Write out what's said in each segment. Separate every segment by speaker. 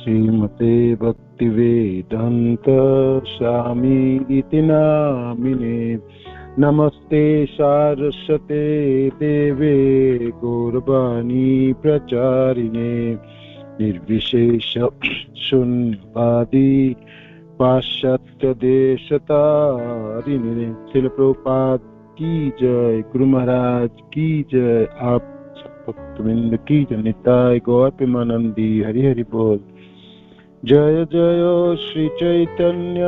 Speaker 1: श्रीमते भक्तिवेदांत स्वामी इति नामिने। नमस्ते सारस्वते देवे गौरवाणी प्रचारिणे। निर्विशेष शून्यवादी पाश्चात्य देशतारिणे। श्रील प्रभुपाद की जय, गुरु महाराज की जय, आप भक्तवृंद की जय। निताय गौर प्रेमानंदी हरि हरि बोल। जय जय श्री चैतन्य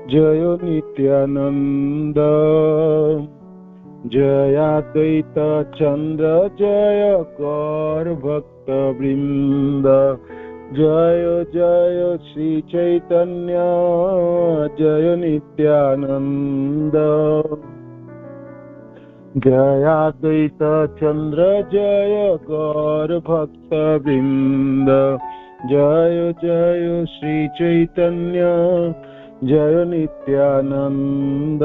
Speaker 1: जय नित्यानंद जय अद्वैत चंद्र जय गौर भक्त वृंद। जय जय श्री चैतन्य जय नित्यानंद जय अद्वैत चंद्र जय गौर भक्त वृंद। जय जय श्री चैतन्य जय नित्यानंद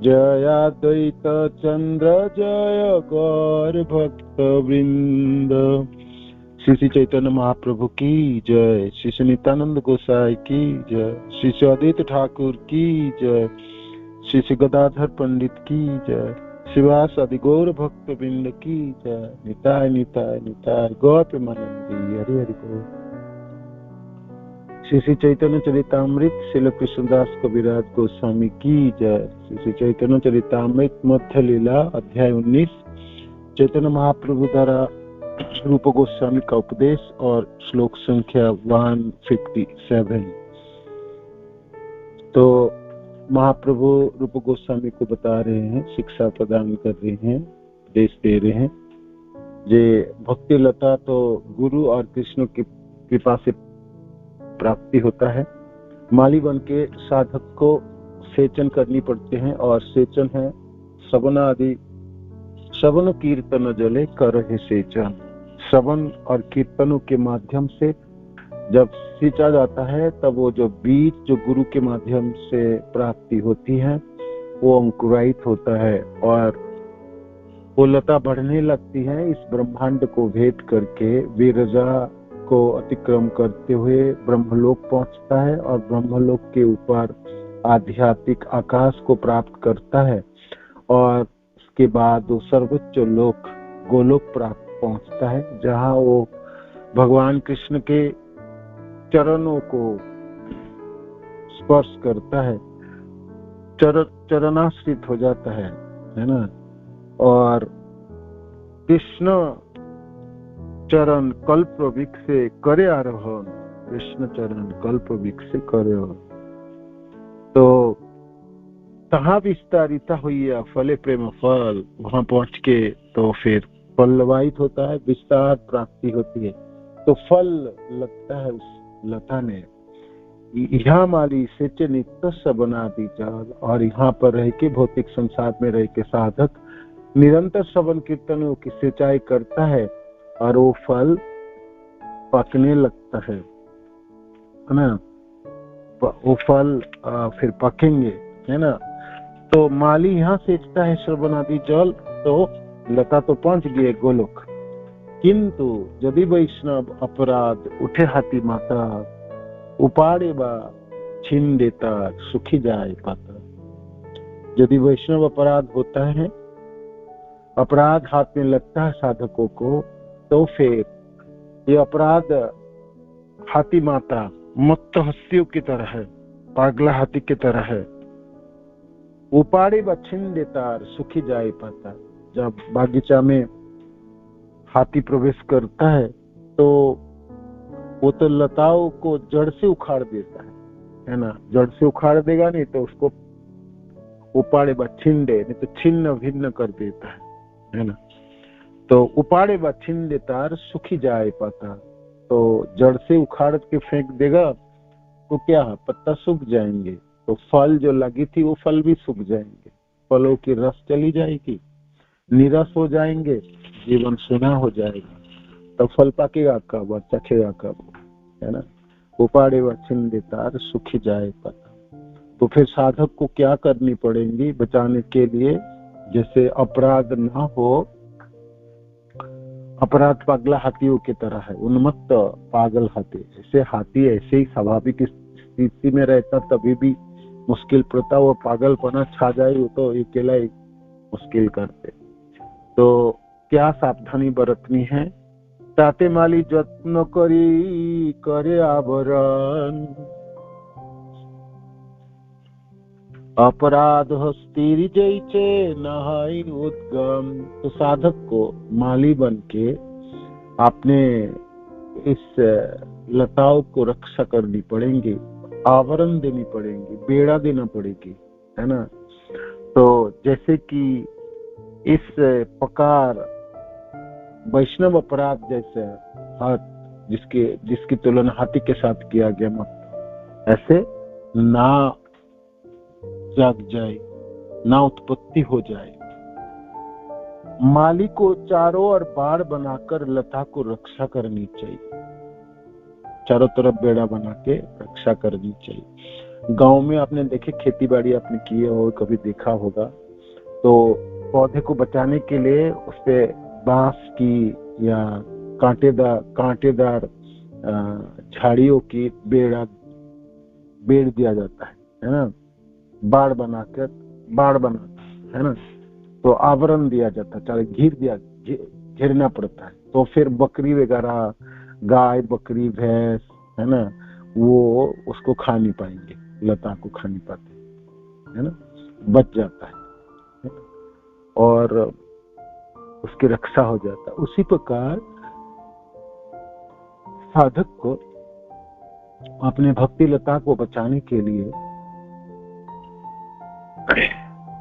Speaker 1: जय अद्वैत चंद्र जय गौर भक्त वृंद। श्री चैतन्य महाप्रभु की जय, श्री नित्यानंद गोसाई की जय, श्री अद्वैत ठाकुर की जय, श्री गदाधर पंडित की जय, शिवास आदि गौर भक्त वृंद की जय। निताय निताय निताय गौर प्रेमानंदी हरि हरि बोल। श्री चैतन्य चरितामृत श्रील कृष्णदास कविराज गोस्वामी की जय। श्री चैतन्य चरितामृत मध्य लीला अध्याय 19 चैतन्य महाप्रभु द्वारा रूप गोस्वामी का उपदेश और श्लोक संख्या 157। तो महाप्रभु रूप गोस्वामी को बता रहे हैं, शिक्षा प्रदान कर रहे हैं, उपदेश दे रहे हैं। ये भक्ति लता तो गुरु और कृष्ण की कृपा से प्राप्ति होता है। माली बन के साधक को सेचन करनी पड़ते हैं, और सेचन है श्रवण आदि। श्रवण कीर्तन जले करहि सेचन। श्रवण और कीर्तनों के माध्यम से जब सींचा जाता है, तब वो जो बीज जो गुरु के माध्यम से प्राप्ति होती है वो अंकुरित होता है, और वो लता बढ़ने लगती है। इस ब्रह्मांड को भेद करके विरजा को अतिक्रम करते हुए ब्रह्मलोक पहुंचता है, और ब्रह्मलोक के ऊपर आध्यात्मिक आकाश को प्राप्त करता है, और उसके बाद वो सर्वोच्च लोक गोलोक प्राप्त पहुंचता है, जहां वो भगवान कृष्ण के चरणों को स्पर्श करता है, चरणाश्रित हो जाता है ना। और कृष्ण चरण कल्प वृक्ष से करे आरोहण। कृष्ण चरण कल्प वृक्ष से करे आरोहण। तो तहाँ विस्तारिता हुई फले प्रेम फल। वहां पहुंच के तो फिर फल लवाहित होता है, विस्तार प्राप्ति होती है, तो फल लगता है उस लता ने। यहाँ माली सेच नित्य सबना दी जाल। और यहाँ पर रह के भौतिक संसार में रह के साधक निरंतर श्रवण कीर्तनों की सिंचाई करता है, और वो फल पकने लगता है ना। वो फल फिर पकेंगे, है ना। तो माली यहाँ सेचता है श्रवण आदि जल, तो लता तो पहुंच गए गोलोक। किंतु यदि वैष्णव अपराध उठे हाथी माता, उपाड़े बा छीन देता सुखी जाए पाता। यदि वैष्णव अपराध होता है, अपराध हाथ में लगता है साधकों को, तो फिर ये अपराध हाथी माता मत्त हस्तियों की तरह है, पागला हाथी की तरह है। उपाड़े बा छीन देता सुखी जाए पाता। जब बागीचा में हाथी प्रवेश करता है, तो वो तो लताओं को जड़ से उखाड़ देता है ना। जड़ से उखाड़ देगा नहीं तो उसको उपाड़े बा छीन दे, नहीं तो छिन्न भिन्न कर देता है ना। तो उपाड़े बा छीन देता सुखी जाए पाता। तो जड़ से उखाड़ के फेंक देगा तो क्या पत्ता सूख जाएंगे, तो फल जो लगी थी वो फल भी सूख जाएंगे, फलों की रस चली जाएगी, निरस हो जाएंगे, जीवन सुना हो जाएगा। तो फल पकेगा कब और चखेगा कब, है ना। उपाड़े व छीन देता सुखी जाए पाता। तो फिर साधक को क्या करनी पड़ेगी बचाने के लिए? जैसे अपराध ना हो, अपराध पागला हाथियों की तरह है, उन्मत्त पागल हाथी। ऐसे हाथी ऐसे ही स्वाभाविक स्थिति में रहता तभी भी मुश्किल पड़ता, वो पागलपना छा जाए वो तो अकेला ही मुश्किल करते। तो क्या सावधानी बरतनी है? ताते माली যত্ন करी करे आवरण, अपराध स्थिर जैसे नहाई उद्गम। तो साधक को माली बन के आपने इस लताओं को रक्षा करनी पड़ेगी, आवरण देनी पड़ेगी, बेड़ा देना पड़ेगी, है ना। तो जैसे कि इस प्रकार वैष्णव अपराध जैसे हाथ जिसकी तुलना हाथी के साथ किया गया, मत ऐसे ना जाग जाए, ना उत्पत्ति हो जाए। माली को चारों ओर बाड़ बनाकर लता को रक्षा करनी चाहिए, चारों तरफ बेड़ा बना के रक्षा करनी चाहिए। गांव में आपने देखे, खेती बाड़ी आपने की है और कभी देखा होगा, तो पौधे को बचाने के लिए उस पे बांस की या कांटेदार झाड़ियों की बेड़ दिया जाता है ना, बाड़ बना, है ना। तो आवरण दिया जाता है, चाहे घेरना पड़ता है। तो फिर बकरी वगैरह, गाय बकरी भैंस, है ना, वो उसको खा नहीं पाएंगे, लता को खा नहीं पाते, है ना, बच जाता है और उसकी रक्षा हो जाता है। उसी प्रकार साधक को अपने भक्ति लता को बचाने के लिए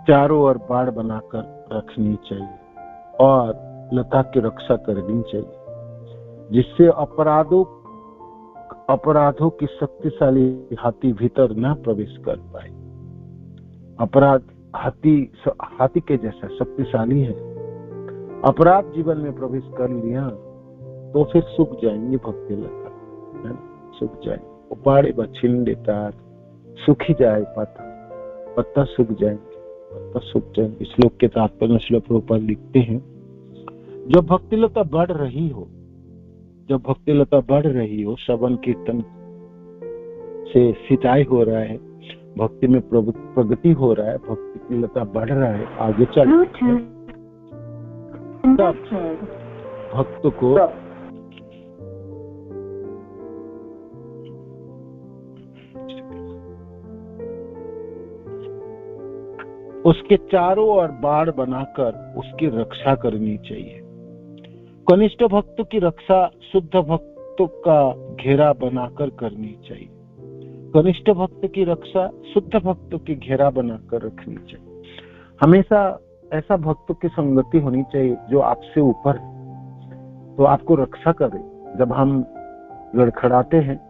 Speaker 1: चारों ओर बाड़ बनाकर रखनी चाहिए और लता की रक्षा करनी चाहिए, जिससे अपराधों की शक्तिशाली हाथी भीतर न प्रवेश कर पाए। अपराध हाथी के जैसा शक्तिशाली है, अपराध जीवन में प्रवेश कर लिया तो फिर सूख जाएंगे भक्ति लता, है ना, सूख जाएंगे। उपाड़े बछिन देता, सूखी जाए पत्ता सूख जाएंगे, श्लोक के तात्पर्य में श्लोक प्रभुपाद लिखते हैं, जब भक्तिलता बढ़ रही हो, श्रवण कीर्तन से सिंचाई हो रहा है, भक्ति में प्रगति हो रहा है, भक्ति की लता बढ़ रहा है, आगे चल भक्त को उसके चारों ओर बाड़ बनाकर उसकी रक्षा करनी चाहिए। कनिष्ठ भक्तों की रक्षा शुद्ध भक्तों का घेरा बनाकर करनी चाहिए। कनिष्ठ भक्त की रक्षा शुद्ध भक्तों की घेरा बनाकर रखनी चाहिए। हमेशा ऐसा भक्तों की संगति होनी चाहिए जो आपसे ऊपर है, तो आपको रक्षा करे। जब हम लड़खड़ाते हैं,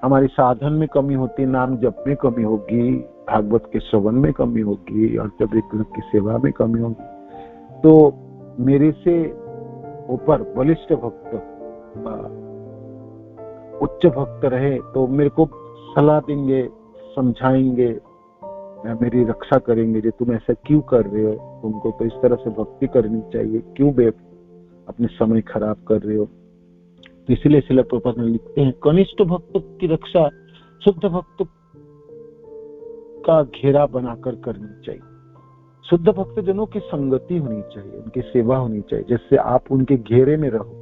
Speaker 1: हमारी साधन में कमी होती, नाम जप में कमी होगी, भागवत के श्रवण में कमी होगी और जब एक की सेवा में कमी होगी, तो मेरे से ऊपर बलिष्ठ भक्त, उच्च भक्त रहे तो मेरे को सलाह देंगे, समझाएंगे, मेरी रक्षा करेंगे, जो तुम ऐसा क्यों कर रहे हो, तुमको तो इस तरह से भक्ति करनी चाहिए, क्यों अपने समय खराब कर रहे हो। तो इसलिए श्रील प्रभुपाद लिखते हैं, कनिष्ठ भक्त की रक्षा शुद्ध भक्त का घेरा बनाकर करनी चाहिए। शुद्ध भक्त जनों की संगति होनी चाहिए, उनकी सेवा होनी चाहिए, जिससे आप उनके घेरे में रहो।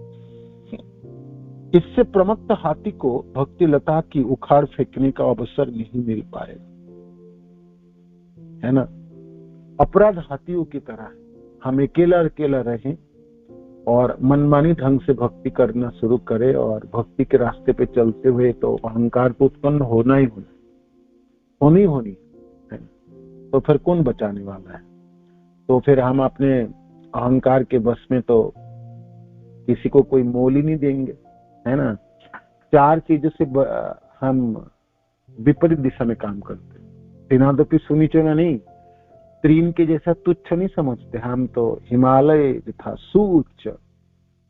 Speaker 1: इससे प्रमत्त हाथी को भक्ति लता की उखाड़ फेंकने का अवसर नहीं मिल पाएगा, है ना। अपराध हाथियों की तरह है, हम अकेला रहें और मनमानी ढंग से भक्ति करना शुरू करें और भक्ति के रास्ते पे चलते हुए तो अहंकार तो उत्पन्न होना ही होनी है। तो फिर कौन बचाने वाला है? तो फिर हम अपने अहंकार के बस में तो किसी को कोई मोल ही नहीं देंगे, है ना। चार चीजों से हम विपरीत दिशा में काम करते हैं। तीनादपि सुनिचना नहीं, त्रीन के जैसा तुच्छ नहीं समझते हम, तो हिमालय था सुउच्च।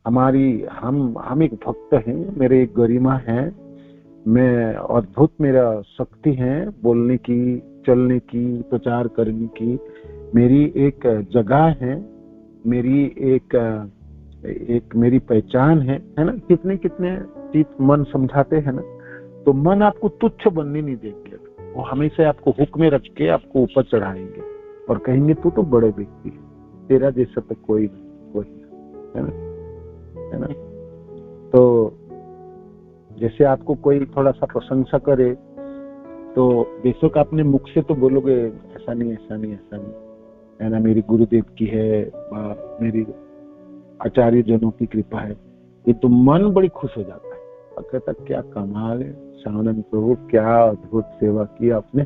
Speaker 1: हम एक भक्त हैं, मेरे एक गरिमा है, मैं अद्भुत मेरा शक्ति है बोलने की, चलने की, प्रचार करने की। मेरी एक जगह है, मेरी एक एक मेरी पहचान है ना। कितने कितने चीज मन समझाते हैं ना, तो मन आपको तुच्छ बनने नहीं देंगे, वो हमेशा आपको हुक में रख के आपको ऊपर चढ़ाएंगे और कहेंगे तू तो बड़े व्यक्ति है, तेरा जैसा तो कोई नहीं, है ना। तो जैसे आपको कोई थोड़ा सा प्रशंसा करे तो बेशक आपने मुख से तो बोलोगे ऐसा नहीं ऐसा नहीं ऐसा नहीं, है ना, मेरी गुरुदेव की है, मेरी आचार्य जनों की कृपा है, ये तो मन बड़ी खुश हो जाता है और कहता क्या कमाल है सानंद प्रभु, क्या अद्भुत सेवा की आपने,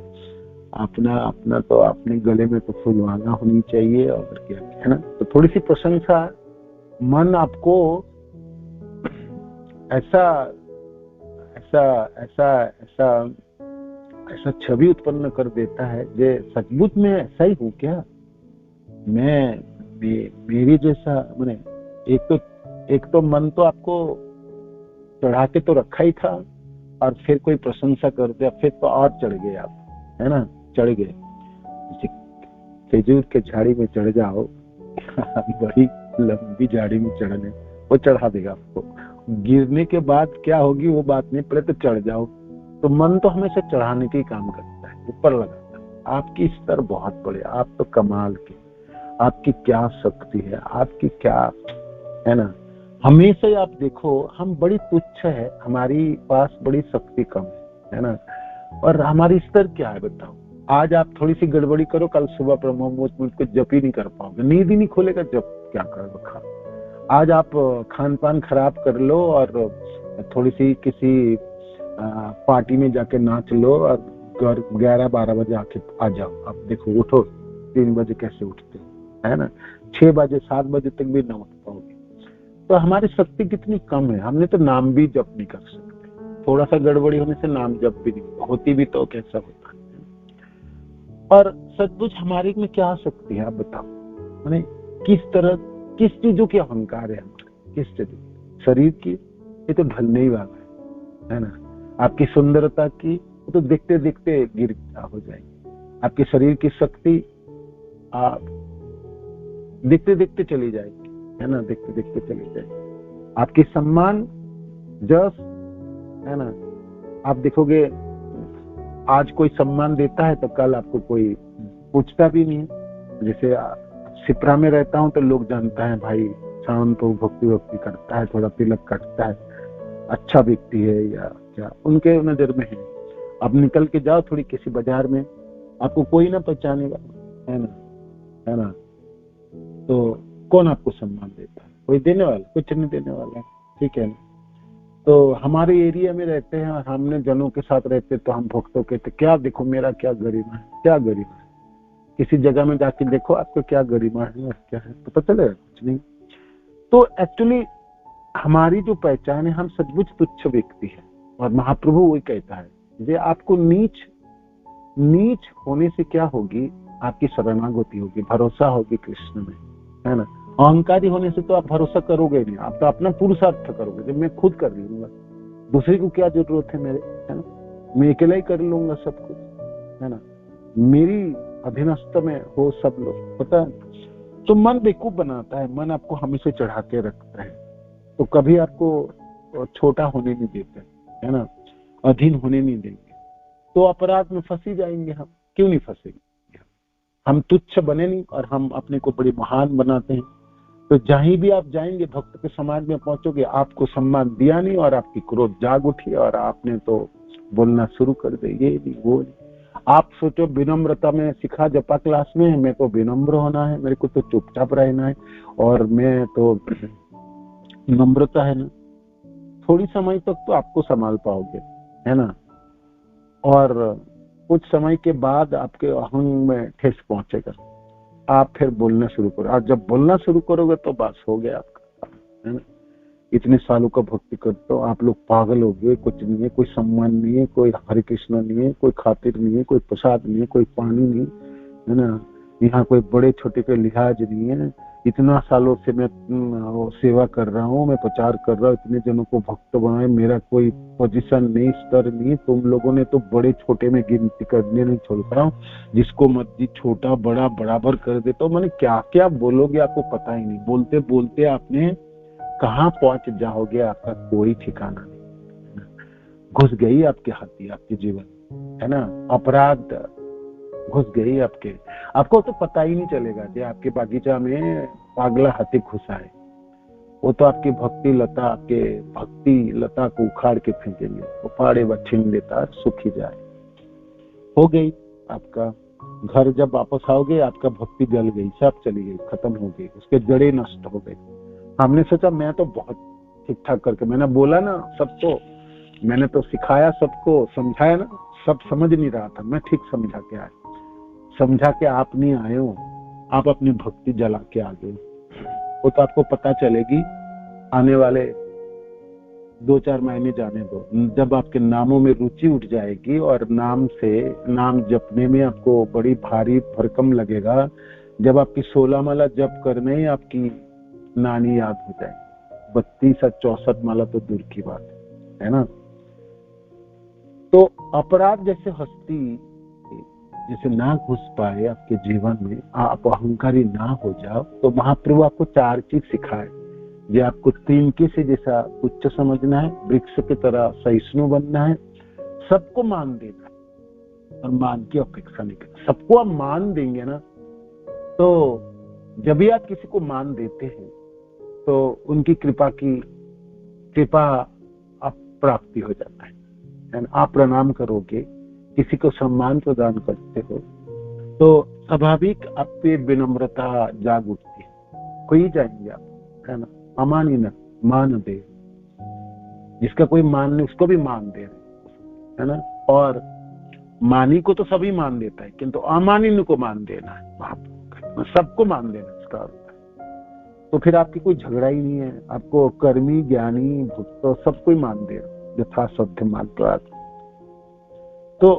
Speaker 1: अपना तो अपने गले में तो फुलवाना होनी चाहिए और क्या, है ना। तो थोड़ी सी प्रशंसा मन आपको ऐसा ऐसा ऐसा ऐसा ऐसा छवि उत्पन्न कर देता है जे सचमुच में ऐसा ही हूँ क्या, मेरी जैसा मैंने। एक तो मन तो आपको चढ़ा के तो रखा ही था और फिर कोई प्रशंसा कर दिया फिर तो और चढ़ गए आप, है ना, चढ़ गए। खजूर के झाड़ी में चढ़ जाओ बड़ी लंबी झाड़ी में चढ़ने, वो चढ़ा देगा आपको। गिरने के बाद क्या होगी वो बात नहीं, पहले तो चढ़ जाओ। तो मन तो हमेशा चढ़ाने के ही काम करता है, ऊपर लगाता है। आपकी स्तर बहुत बड़े, आप तो कमाल के, आपकी क्या शक्ति है, आपकी क्या, है ना। हमेशा ही आप देखो हम बड़ी तुच्छ है, हमारी पास बड़ी शक्ति कम है ना। और हमारी स्तर क्या है बताओ। आज आप थोड़ी सी गड़बड़ी करो, कल सुबह ब्रह्म मुहूर्त में कुछ जप ही नहीं कर पाओगे, नींद ही नहीं खोलेगा, जप क्या करोगे। आज आप खान पान खराब कर लो और थोड़ी सी किसी पार्टी में जाके नाच लो और 11-12 बजे आके आ जाओ, आप देखो उठो 3 बजे कैसे उठते है ना, 6 बजे 7 बजे तक भी ना उठ पाओगे। तो हमारी शक्ति कितनी कम है, हमने तो नाम भी जप नहीं कर सकते, थोड़ा सा गड़बड़ी होने से नाम जप भी नहीं होती भी तो कैसा होता है। और सचमुच हमारे में क्या शक्ति है आप बताओ, मैंने किस तरह किस चीजों की अहंकार है हमारे, किस चीज, शरीर की ये तो ढलने ही वाला है ना। आपकी सुंदरता की तो देखते देखते गिर हो जाएगी, आपके शरीर की शक्ति आप देखते देखते चली जाएगी, है ना, देखते देखते चली जाएगी। आपकी सम्मान जस, है ना, आप देखोगे आज कोई सम्मान देता है तो कल आपको कोई पूछता भी नहीं है। जैसे सिपरा में रहता हूं तो लोग जानता है भाई शांत तो भक्ति करता है, थोड़ा तिलक कटता है, अच्छा व्यक्ति है या क्या उनके नजर में है। अब निकल के जाओ थोड़ी किसी बाजार में, आपको कोई ना पहचानेगा, है ना। तो कौन आपको सम्मान देता है, कोई देने वाला, कुछ नहीं देने वाला, ठीक है ना। तो हमारे एरिया में रहते हैं और हमने जनों के साथ रहते तो हम भक्तों के क्या देखो मेरा क्या गरिमा है, क्या गरिमा है। किसी जगह में जाके देखो आपको क्या गरिमा है और क्या है, पता चलेगा कुछ नहीं। तो एक्चुअली हमारी जो पहचान है, हम सचमुच तुच्छ व्यक्ति है। और महाप्रभु वही कहता है ये आपको नीच होने से क्या होगी, आपकी शरणागति होगी, भरोसा होगी कृष्ण में, है ना। अहंकारी होने से तो आप भरोसा करोगे नहीं, आप तो अपना पुरुषार्थ करोगे, जब मैं खुद कर लूंगा, दूसरे को क्या जरूरत है मेरे, है ना, मैं अकेला ही कर लूंगा सब कुछ, है ना, मेरी अधीनस्थ में हो सब लोग, पता है। तो मन बेवकूफ बनाता है, मन आपको हमेशा चढ़ा के रखता है, तो कभी आपको छोटा होने नहीं देते, है ना, अधीन होने नहीं देंगे। तो अपराध में फंसी जाएंगे हम, क्यों नहीं फंसेंगे, हम तुच्छ बने नहीं और हम अपने को बड़ी महान बनाते हैं। तो जहीं भी आप जाएंगे भक्त के समाज में पहुंचोगे, आपको सम्मान दिया नहीं और आपकी क्रोध जाग उठी और आपने तो बोलना शुरू कर दे, ये नहीं वो नहीं। आप सोचो विनम्रता में सिखा जपा क्लास में, मैं तो विनम्र होना है, मेरे को तो चुपचाप रहना है और मैं तो नम्रता है ना, थोड़ी समय तक तो आपको संभाल पाओगे, है ना। और कुछ समय के बाद आपके अहंग में ठेस पहुंचेगा, आप फिर बोलना शुरू करो, और जब बोलना शुरू करोगे तो बस हो गया आपका, है ना। इतने सालों का भक्ति करते हो आप लोग, पागल हो गए, कुछ नहीं है, कोई सम्मान नहीं है, कोई हरे कृष्ण नहीं है, कोई खातिर नहीं है, कोई प्रसाद नहीं है, कोई पानी नहीं, है ना, यहाँ कोई बड़े छोटे पे लिहाज नहीं है। इतना सालों से मैं सेवा कर रहा हूँ, मैं प्रचार कर रहा हूँ, इतने जनों को भक्त बनाए, मेरा कोई पोजीशन नहीं, स्तर नहीं, तुम लोगों ने तो बड़े छोटे में गिनती करने नहीं छोड़ रहा हूँ, जिसको मर्जी छोटा बड़ा बराबर कर देता हूँ। मैंने क्या क्या बोलोगे आपको पता ही नहीं, बोलते बोलते आपने कहाँ पहुंच जाओगे आपका कोई ठिकाना नहीं। घुस गई आपकी हत्या आपके जीवन, है ना, अपराध घुस गई आपको तो पता ही नहीं चलेगा कि आपके बागीचा में पागला हाथी घुसा है। वो तो आपकी भक्ति लता को उखाड़ के फेंकेंगे, वो पाड़े व छीन लेता सुखी जाए। हो गई आपका घर, जब वापस आओगे आपका भक्ति जल गई, सब चली गई, खत्म हो गई, उसके जड़ें नष्ट हो गई। हमने सोचा मैं तो बहुत ठीक ठाक करके, मैंने बोला ना सबको, मैंने तो सिखाया सबको, समझाया ना, सब समझ नहीं रहा था, मैं ठीक समझा के आया। समझा के आप नहीं आए हो, आप अपनी भक्ति जला के आ गए। वो तो आपको पता चलेगी आने वाले 2-4 महीने, जाने दो, जब आपके नामों में रुचि उठ जाएगी और नाम जपने में आपको बड़ी भारी भरकम लगेगा। जब आपकी 16 माला जप करने ही आपकी नानी याद हो जाएगी, 32 या 64 माला तो दूर की बात है ना। तो अपराध जैसे हस्ती जैसे ना घुस पाए आपके जीवन में, आप अहंकारी ना हो जाओ, तो महाप्रभु आपको 4 चीज सिखाए। ये आपको तिनके से जैसा उच्च समझना है, वृक्ष की तरह सहिष्णु बनना है, सबको मान देना है और मान की अपेक्षा नहीं करना। सबको आप मान देंगे ना, तो जब भी आप किसी को मान देते हैं तो उनकी कृपा आप प्राप्ति हो जाता है। आप प्रणाम करोगे, किसी को सम्मान प्रदान करते हो, तो स्वाभाविक आप पे विनम्रता जाग उठती है। कोई जाएंगे आप, है ना, अमानी न मान दे, जिसका कोई मान नहीं उसको भी मान दे रहे, है ना। और मानी को तो सभी मान देता है, किंतु अमानी को मान देना है, सबको मान देना इसका अर्थ है। तो फिर आपकी कोई झगड़ा ही नहीं है, आपको कर्मी ज्ञानी भक्त सबको ही मान दे, यथा सत्य मार्ग। तो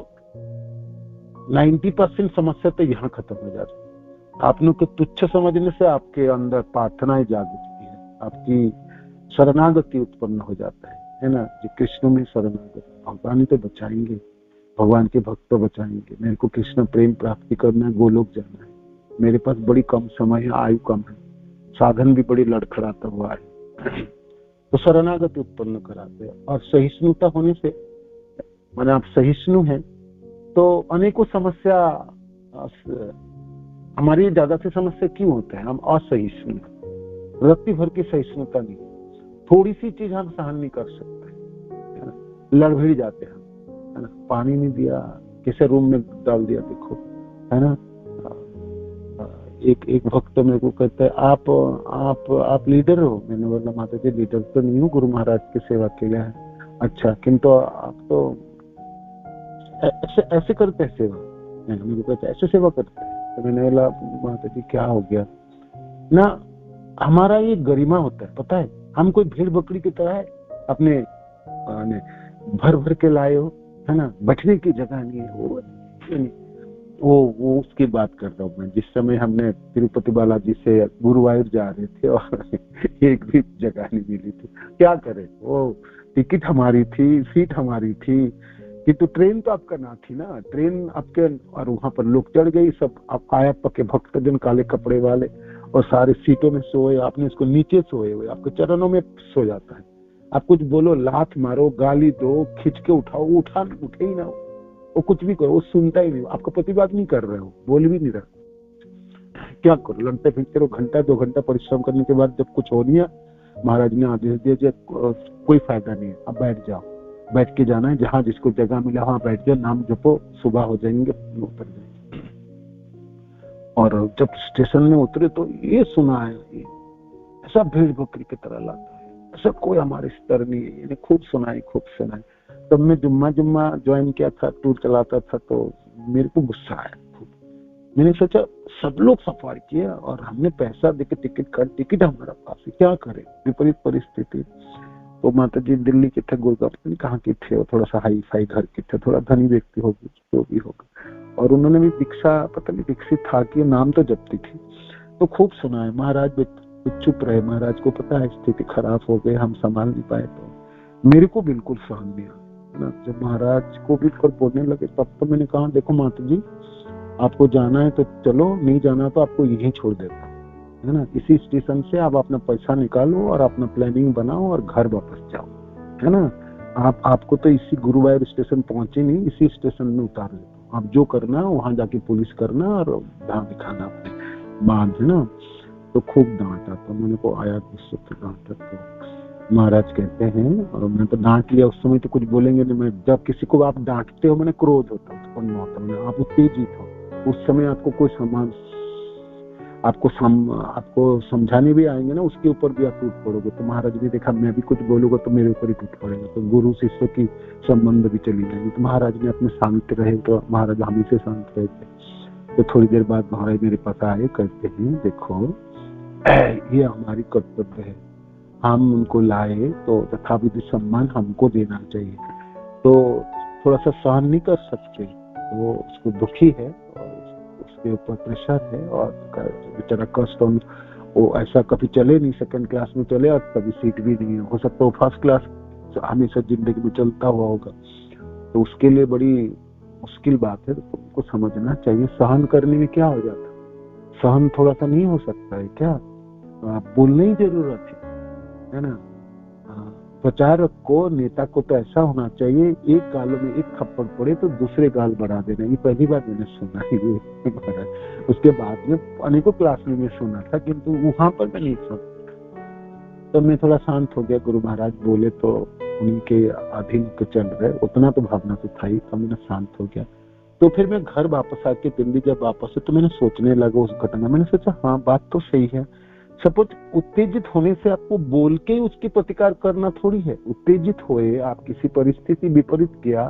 Speaker 1: 90% समस्या तो यहाँ खत्म हो जाती है। आप लोग को तुच्छ समझने से आपके अंदर प्रार्थनाएं जाग उठती है, आपकी शरणागति उत्पन्न हो जाता है ना। जो कृष्ण में शरणागति, भगवान ही तो बचाएंगे, भगवान के भक्त तो बचाएंगे। मेरे को कृष्ण प्रेम प्राप्ति करना है, गोलोक जाना है, मेरे पास बड़ी कम समय है, आयु कम है, साधन भी बड़ी लड़खड़ाता हुआ है, तो शरणागति उत्पन्न कराते हैं। और सहिष्णुता होने से, माने आप सहिष्णु हैं तो अनेकों समस्या, हमारी ज्यादा से समस्या क्यों होता है, हम असहिष्णु, रत्ती भर की सहिष्णुता नहीं, थोड़ी सी चीज हम सहन नहीं कर सकते, है ना, लड़ भिड़ जाते हैं, है ना। पानी नहीं दिया, किसी रूम में डाल दिया, देखो, है ना। एक भक्त मेरे को कहता है आप लीडर हो। मैंने बोला माता जी लीडर तो नहीं हूँ, गुरु महाराज की सेवा के लिए है। अच्छा, किंतु आप तो ऐसे करते हैं सेवा, मेरे को कहते ऐसे सेवा करते हैं। तो मैंने बोला माता जी क्या हो गया ना, हमारा ये गरिमा होता है, पता है, हम कोई भेड़ बकरी की तरह है, अपने भर भर के लाए हो, है ना, बैठने की जगह नहीं है। वो उसकी बात कर रहा हूँ मैं, जिस समय हमने तिरुपति बालाजी से गुरुवायूर जा रहे थे और एक भी जगह नहीं मिली थी। क्या करे, वो टिकट हमारी थी, सीट हमारी थी, कि तो ट्रेन तो आपका ना थी ना, ट्रेन आपके, और वहां पर लोग चढ़ गई सब, आप आया पक्के भक्तजन काले कपड़े वाले, और सारे सीटों में सोए, आपने इसको नीचे सोए हुए, आपके चरणों में सो जाता है। आप कुछ बोलो, लात मारो, गाली दो, खींच के उठाओ, उठे ही ना, वो कुछ भी करो, वो सुनता ही नहीं, आपका प्रतिवाद नहीं कर रहे हो, बोल भी नहीं रहे। क्या करो, लड़ते फिरते रहो, घंटा 2 घंटा परिश्रम करने के बाद जब कुछ हो नहीं है, महाराज ने आदेश दिया कोई फायदा नहीं है, अब बैठ जाओ, बैठ के जाना है, जहां जिसको जगह मिला वहां बैठ जाओ, नाम जपो, सुबह हो जाएंगे, उतर जाएंगे। और जब स्टेशन में उतरे तो ये सुना है, ऐसा भेड़ बकरी की तरह लाता है, ऐसा कोई हमारे स्तर नहीं है, ये खूब सुनाई। तब मैं जुम्मा ज्वाइन किया था, टूर चलाता था, तो मेरे को गुस्सा आया खूब। मैंने सोचा सब लोग सफर किए और हमने पैसा देके टिकट हमारा पास है, क्या करे, विपरीत परिस्थिति। तो माता जी दिल्ली के थे, गुड़गांव कहाँ के थे, थोड़ा सा हाई फाई घर के थे, थोड़ा धनी व्यक्ति होगी जो भी होगा, और उन्होंने भी दीक्षा पता नहीं विकसित था कि नाम तो जपती थी। तो खूब सुना है, महाराज चुप रहे, महाराज को पता है स्थिति खराब हो गई, हम संभाल नहीं पाए। तो मेरे को बिल्कुल सहन नहीं आया ना, जब महाराज को भी पर बोलने लगे, तब तो मैंने कहा देखो माता जी, आपको जाना है तो चलो, नहीं जाना तो आपको यहीं छोड़ देता, है ना। इसी स्टेशन से आप अपना पैसा निकालो और अपना प्लानिंग बनाओ और घर वापस जाओ, है ना। आपको तो इसी गुरुवायूर स्टेशन पहुंचे नहीं, इसी स्टेशन में उतार लेते। आप जो करना वहां जाके पुलिस करना और ध्यान दिखाना अपने बाद, है ना। तो खूब डांटा, तो मैंने को आया गुस्से से डांटा। तो महाराज कहते हैं, और मैं तो डांट लिया उस समय, तो कुछ बोलेंगे नहीं। मैं जब किसी को आप डांटते हो, मैंने क्रोध होता है, उत्पन्न होता है, आप उत्तेजित हो, उस समय आपको कोई सामान आपको समझाने भी आएंगे ना, उसके ऊपर भी आप टूट पड़ोगे। तो महाराज ने देखा मैं भी कुछ बोलूंगा तो मेरे ऊपर ही टूट पड़ेगा, तो गुरु शिष्य की संबंध भी चली जाएगी। तो महाराज ने अपने शांत रहे, तो महाराज हम ही से शांत रहे थे। तो थोड़ी देर बाद महाराज मेरे पास आए, कहते हैं देखो ये हमारी कर्तव्य है, हम उनको लाए तो तथाविधि सम्मान हमको देना चाहिए। तो थोड़ा सा सहन नहीं कर सकते, वो उसको दुखी है और उसके ऊपर प्रेशर है और बेचारा कष्ट, वो ऐसा कभी चले नहीं, सेकंड क्लास में चले और कभी सीट भी नहीं हो सकता वो फर्स्ट क्लास हमेशा जिंदगी में चलता हुआ होगा। तो उसके लिए बड़ी मुश्किल बात है, तो उनको समझना चाहिए। सहन करने में क्या हो जाता, सहन थोड़ा सा नहीं हो सकता है क्या, बोलने की जरूरत है ना। प्रचारक को, नेता को तो ऐसा होना चाहिए, एक गालों में एक थप्पड़ पड़े तो दूसरे गाल बढ़ा देना। ये पहली बार मैंने सुना है ये। उसके बाद में अनेकों क्लास में सुना था, किंतु वहां पर मैं नहीं सुना। तो मैं थोड़ा शांत हो गया, गुरु महाराज बोले तो उनके अधीन के चल रहे, उतना तो भावना तो था ही, तो मैंने शांत हो गया। तो फिर मैं घर वापस आके दिल्ली जब वापस तो मैंने सोचने लगा उस घटना। मैंने सोचा हाँ बात तो सही है। सपोज उत्तेजित होने से आपको बोल के उसकी प्रतिकार करना थोड़ी है। उत्तेजित हुए, आप किसी परिस्थिति विपरीत किया,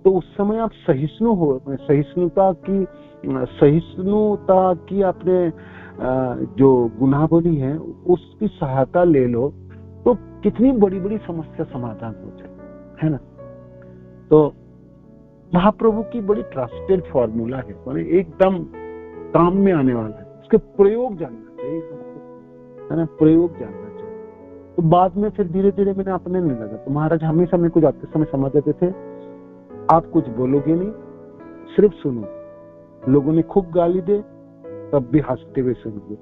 Speaker 1: तो उस समय आप सहिष्णु हो, सहिष्णुता की आपने जो गुनाहवली है उसकी सहायता ले लो, तो कितनी बड़ी बड़ी समस्या समाधान हो जाए, है ना। तो महाप्रभु की बड़ी ट्रस्टेड फॉर्मूला है, माने एकदम काम में आने वाला है। उसके प्रयोग जानना चाहिए, है ना, प्रयोग जानना चाहिए। तो बाद में फिर धीरे धीरे मैंने अपने नहीं लगा। तो महाराज हमेशा मेरे को जाते समय समझाते थे, आप कुछ बोलोगे नहीं, सिर्फ सुनो। लोगों ने खूब गाली दे तब भी हंसते हुए सुनोगे।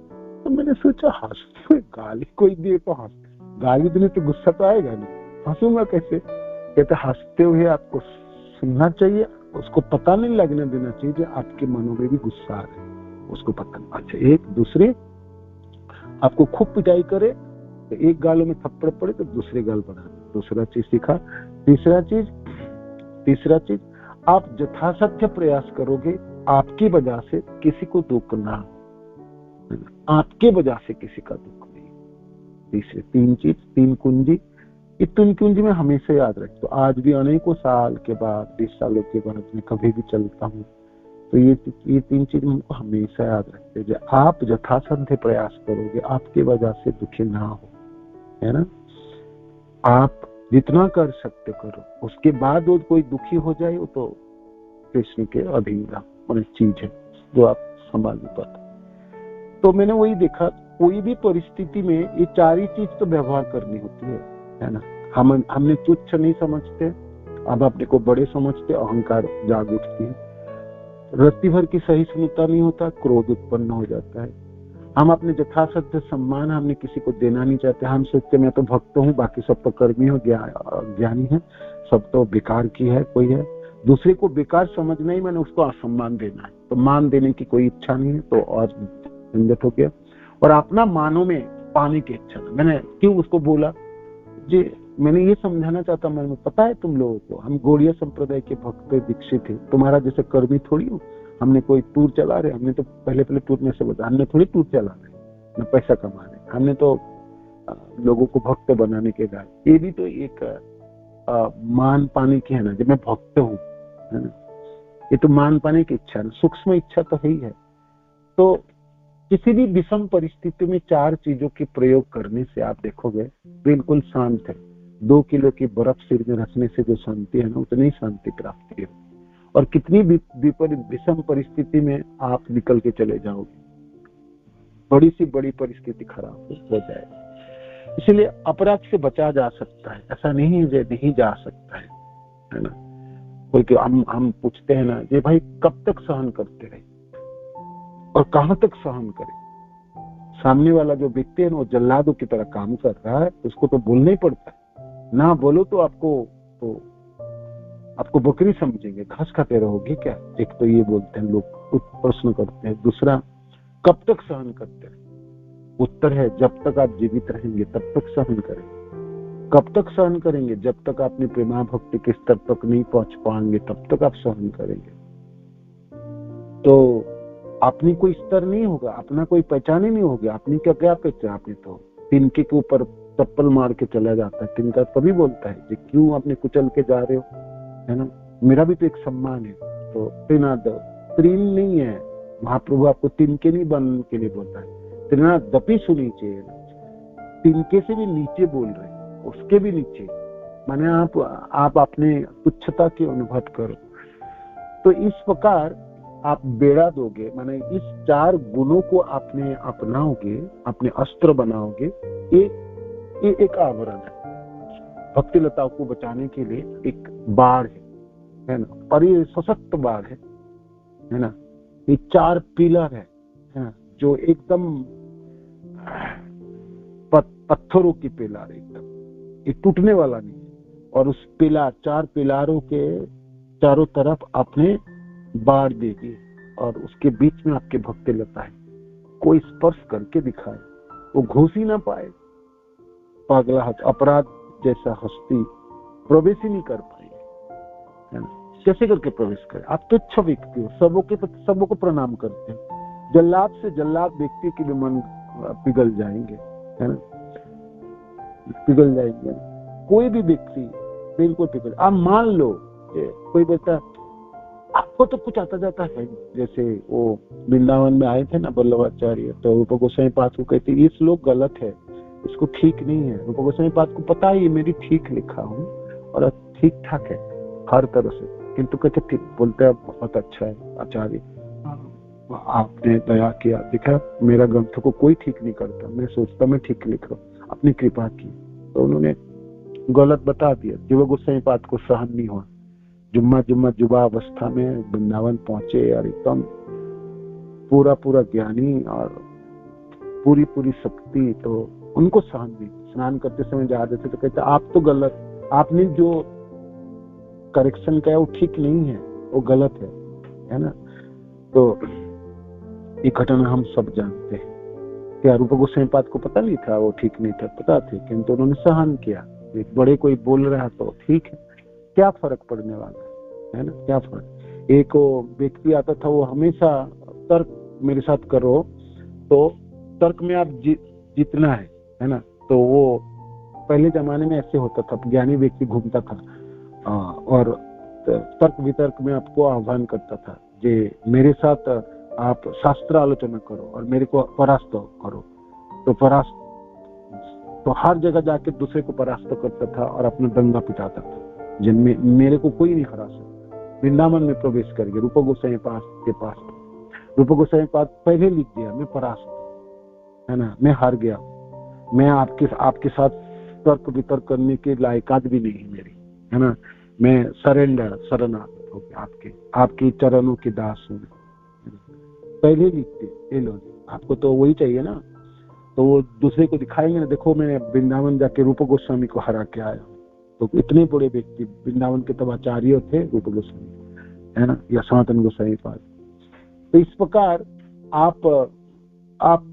Speaker 1: तो मैंने सोचा हंसते हुए गाली कोई दे तो हंस, गाली देने तो गुस्सा तो आएगा नहीं, हंसूंगा कैसे। कहते हंसते हुए आपको सुनना चाहिए, उसको पता नहीं लगने देना चाहिए आपके मनों में भी गुस्सा आ रहा है, उसको पता नहीं। अच्छा, एक दूसरे आपको खूब पिटाई करे तो एक गालों में थप्पड़ पड़े तो दूसरे गाल बढ़ा, दूसरा चीज सीखा। तीसरा चीज आप यथासाध्य प्रयास करोगे आपकी वजह से किसी को दुख ना हो, आपके वजह से किसी का दुख नहीं। तीन कुंजी, ये तीन कुंजी में हमेशा याद रखो। आज भी अनेकों साल के बाद, 20 सालों के बाद मैं कभी भी चलता हूँ तो ये तीन चीज हमको हमेशा याद रखते हैं। आप यथासाध्य प्रयास करोगे आपकी वजह से दुखी ना हो, है ना। आप जितना कर सकते करो, उसके बाद वो कोई दुखी हो जाए वो तो कृष्ण के अधीन चीज है जो आप संभाल नहीं पाते। तो मैंने वही देखा, कोई भी परिस्थिति में ये चार ही चीज तो व्यवहार करनी होती है ना। हमने तुच्छ नहीं समझते, अब अपने को बड़े समझते, अहंकार जाग उठती है। रत्ती भर की सहिष्णुता नहीं होता, क्रोध उत्पन्न हो जाता है। हम अपने यथासाध्य सम्मान हमने किसी को देना नहीं चाहते। हम सोचते मैं तो भक्त हूँ, बाकी सब तो कर्मी हो, ज्ञानी है, सब तो बेकार की है कोई है। दूसरे को बेकार समझना ही मैंने उसको असम्मान देना है, तो मान देने की कोई इच्छा नहीं है, तो और झंझट हो गया। और अपना मानों में पाने की इच्छा, मैंने क्यों उसको बोला जी, मैंने ये समझाना चाहता, मैंने पता है तुम लोगों को, हम गौड़िया संप्रदाय के भक्त दीक्षित थे, तुम्हारा जैसे कर्मी थोड़ी हो। हमने कोई टूर चला रहे, हमने तो पहले टूर में से बता, हमने थोड़ी टूर चला रहे न पैसा कमा रहे, हमने तो लोगों को भक्त बनाने के लिए। ये भी तो एक मान पाने की है ना, जब मैं भक्त हूँ, है ना, ये तो मान पाने की इच्छा है, सूक्ष्म इच्छा तो है ही है। तो किसी भी विषम परिस्थिति में चार चीजों के प्रयोग करने से आप देखोगे बिल्कुल शांत है। 2 किलो की बर्फ सिर में रखने से जो शांति है ना, उतनी शांति प्राप्ति है। और कितनी विषम परिस्थिति में आप निकल के चले जाओगे, बड़ी सी बड़ी परिस्थिति खराब हो जाएगी। इसलिए अपराध से बचा जा सकता है, ऐसा नहीं है नहीं जा सकता है ना। कोई हम पूछते हैं ना, ये भाई कब तक सहन करते रहे और कहां तक सहन करें। सामने वाला जो व्यक्ति है वो जल्लादों की तरह काम कर रहा है, उसको तो बोलना ही पड़ता है। ना बोलो तो आपको बकरी समझेंगे, घास खाते रहोगे क्या। एक तो ये बोलते हैं लोग, प्रश्न करते हैं। दूसरा, कब तक सहन करते हैं। उत्तर है, जब तक आप जीवित रहेंगे तब तक सहन करेंगे। कब तक सहन करेंगे, जब तक अपनी प्रेमा भक्ति के स्तर तक नहीं पहुंच पाएंगे तब तक आप सहन करेंगे। तो अपनी कोई स्तर नहीं होगा, अपना कोई पहचान ही नहीं होगा। अपनी क्या पहचान, आपने तो तिनके के ऊपर चप्पल मार के चला जाता है। तिनका तभी बोलता है कि क्यों आपने कुचल के जा रहे हो, है ना, मेरा भी तो एक सम्मान है। तो तीन नहीं है, महाप्रभु आपको तिनके नहीं बनने के लिए बोलता है। त्रिनादपि सुनी चाहिए, तिनके से भी नीचे बोल रहे हैं, उसके भी नीचे, माने आप अपने तुच्छता के अनुभव करो। तो इस प्रकार आप बेड़ा दोगे, माने इस 4 गुणों को आपने अपनाओगे, अपने अस्त्र बनाओगे। ये एक आवरण है, भक्ति लताओं को बचाने के लिए एक बाढ़ है ना, और ये सशक्त बाढ़ है ना। ये 4 पिलर है ना, जो एकदम पत्थरों की पिलर, एकदम ये टूटने वाला नहीं है। और उस 4 पिलारों के चारों तरफ अपने बाढ़ देगी, और उसके बीच में आपके भक्ति लता है। कोई स्पर्श करके दिखाए, वो घुस ही ना पाए। पागलाहट, अपराध जैसा हस्ती प्रवेश ही नहीं कर पाएगी, है ना। कैसे करके प्रवेश करे। आप तुच्छ व्यक्ति हो, सबों को प्रणाम करते हैं। जल्लाद से जल्लाद व्यक्ति के भी मन पिघल जाएंगे, है ना, पिघल जाएंगे। कोई भी व्यक्ति बिल्कुल पिघल। आप मान लो कोई बोलता आपको तो कुछ आता जाता है, जैसे वो वृंदावन में आए थे ना वल्लभाचार्य, तो रूप गोस्वामी पाद को कहते ये श्लोक गलत है, इसको ठीक नहीं है। रूप गोस्वामी पाद को पता है ये मेरी ठीक लिखा हूँ और ठीक ठाक है हर तरह से, किंतु कहते ठीक बोलते हैं बहुत अच्छा है आचार्य, आपने दया किया, देखा मेरा ग्रंथ को कोई ठीक नहीं करता, मैं सोचता मैं ठीक लिख रहा हूँ, अपनी कृपा की। तो उन्होंने गलत बता दिया। जीव गोस्वामी पाद को सहन नहीं हुआ। जुबा अवस्था में वृंदावन पहुंचे और एकदम पूरा ज्ञानी और पूरी शक्ति, तो उनको सहन नहीं। स्नान करते समय जा रहे थे तो कहते आप तो गलत, आपने जो करेक्शन किया वो ठीक नहीं है, वो गलत है ना। तो ये घटना हम सब जानते हैं। क्या रूप गोस्वामी पाद को पता नहीं था वो ठीक नहीं था, पता थे, किंतु उन्होंने सहन किया। एक बड़े कोई बोल रहा तो ठीक है, क्या फर्क पड़ने वाला है ना, क्या फर्क। एक व्यक्ति आता था, वो हमेशा तर्क मेरे साथ करो, तो तर्क में आप जीतना है ना। तो वो पहले जमाने में ऐसे होता था, ज्ञानी व्यक्ति घूमता था और तर्क वितर्क में आपको आह्वान करता था, जे मेरे साथ आप शास्त्र आलोचना करो और मेरे को परास्त करो। तो हर जगह जाके दूसरे को परास्त करता था और अपना दंगा पिटाता था, जिनमें मेरे को कोई नहीं हरा सकता। वृंदावन में प्रवेश करके रूप गोस्वामी पाद के पास, रूप गोस्वामी पाद पहले लिख दिया मैं परास्त, है ना, मैं हार गया, मैं आपके साथ तर्क वितर्क करने के लायकात भी नहीं मेरी, है ना, मैं शरणागत हो गया, आपके चरणों के दास हूँ। पहले लिखते ये लो, आपको तो वही चाहिए ना, तो वो दूसरे को दिखाएंगे ना, देखो मैं वृंदावन जाके रूप गोस्वामी को हरा के आया। तो इतने बड़े व्यक्ति वृंदावन के तब आचार्य थे रूप गोस्वामी, है ना, या सनातन गोस्वामी पाद। तो इस प्रकार आप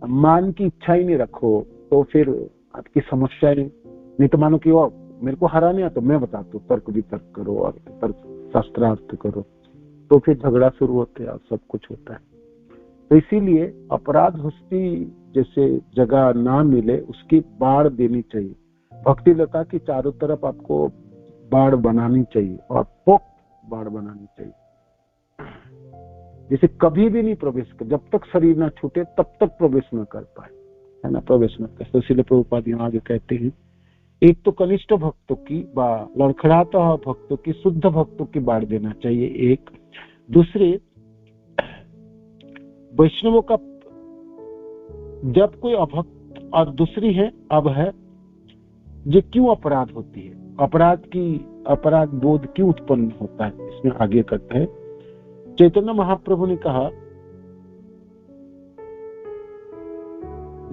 Speaker 1: मान की इच्छा ही नहीं रखो, तो फिर आपकी समस्याएं नहीं। तो मानो कि वो मेरे को हराने आ तो मैं बताता हूँ, तर्क वितर्क करो और तर्क शास्त्रार्थ करो, तो फिर झगड़ा शुरू होते हैं और सब कुछ होता है। तो इसीलिए अपराध हस्ती जैसे जगह ना मिले, उसकी बाढ़ देनी चाहिए। भक्ति लता की चारों तरफ आपको बाढ़ बनानी चाहिए, और पोक्त बाढ़ बनानी चाहिए, जैसे कभी भी नहीं प्रवेश कर, जब तक शरीर ना छूटे तब तक प्रवेश न कर पाए, है ना, प्रवेश न कर। तो इसलिए प्रभुपाद यहाँ आगे कहते हैं, एक तो कनिष्ठ भक्तों की लड़खड़ाता भक्तों की, शुद्ध भक्तों की बाढ़ देना चाहिए एक। दूसरे, वैष्णवों का जब कोई अभक्त, और दूसरी है अब है ये क्यों अपराध होती है, अपराध बोध क्यों उत्पन्न होता है, इसमें आगे करता है। चैतन्य महाप्रभु ने कहा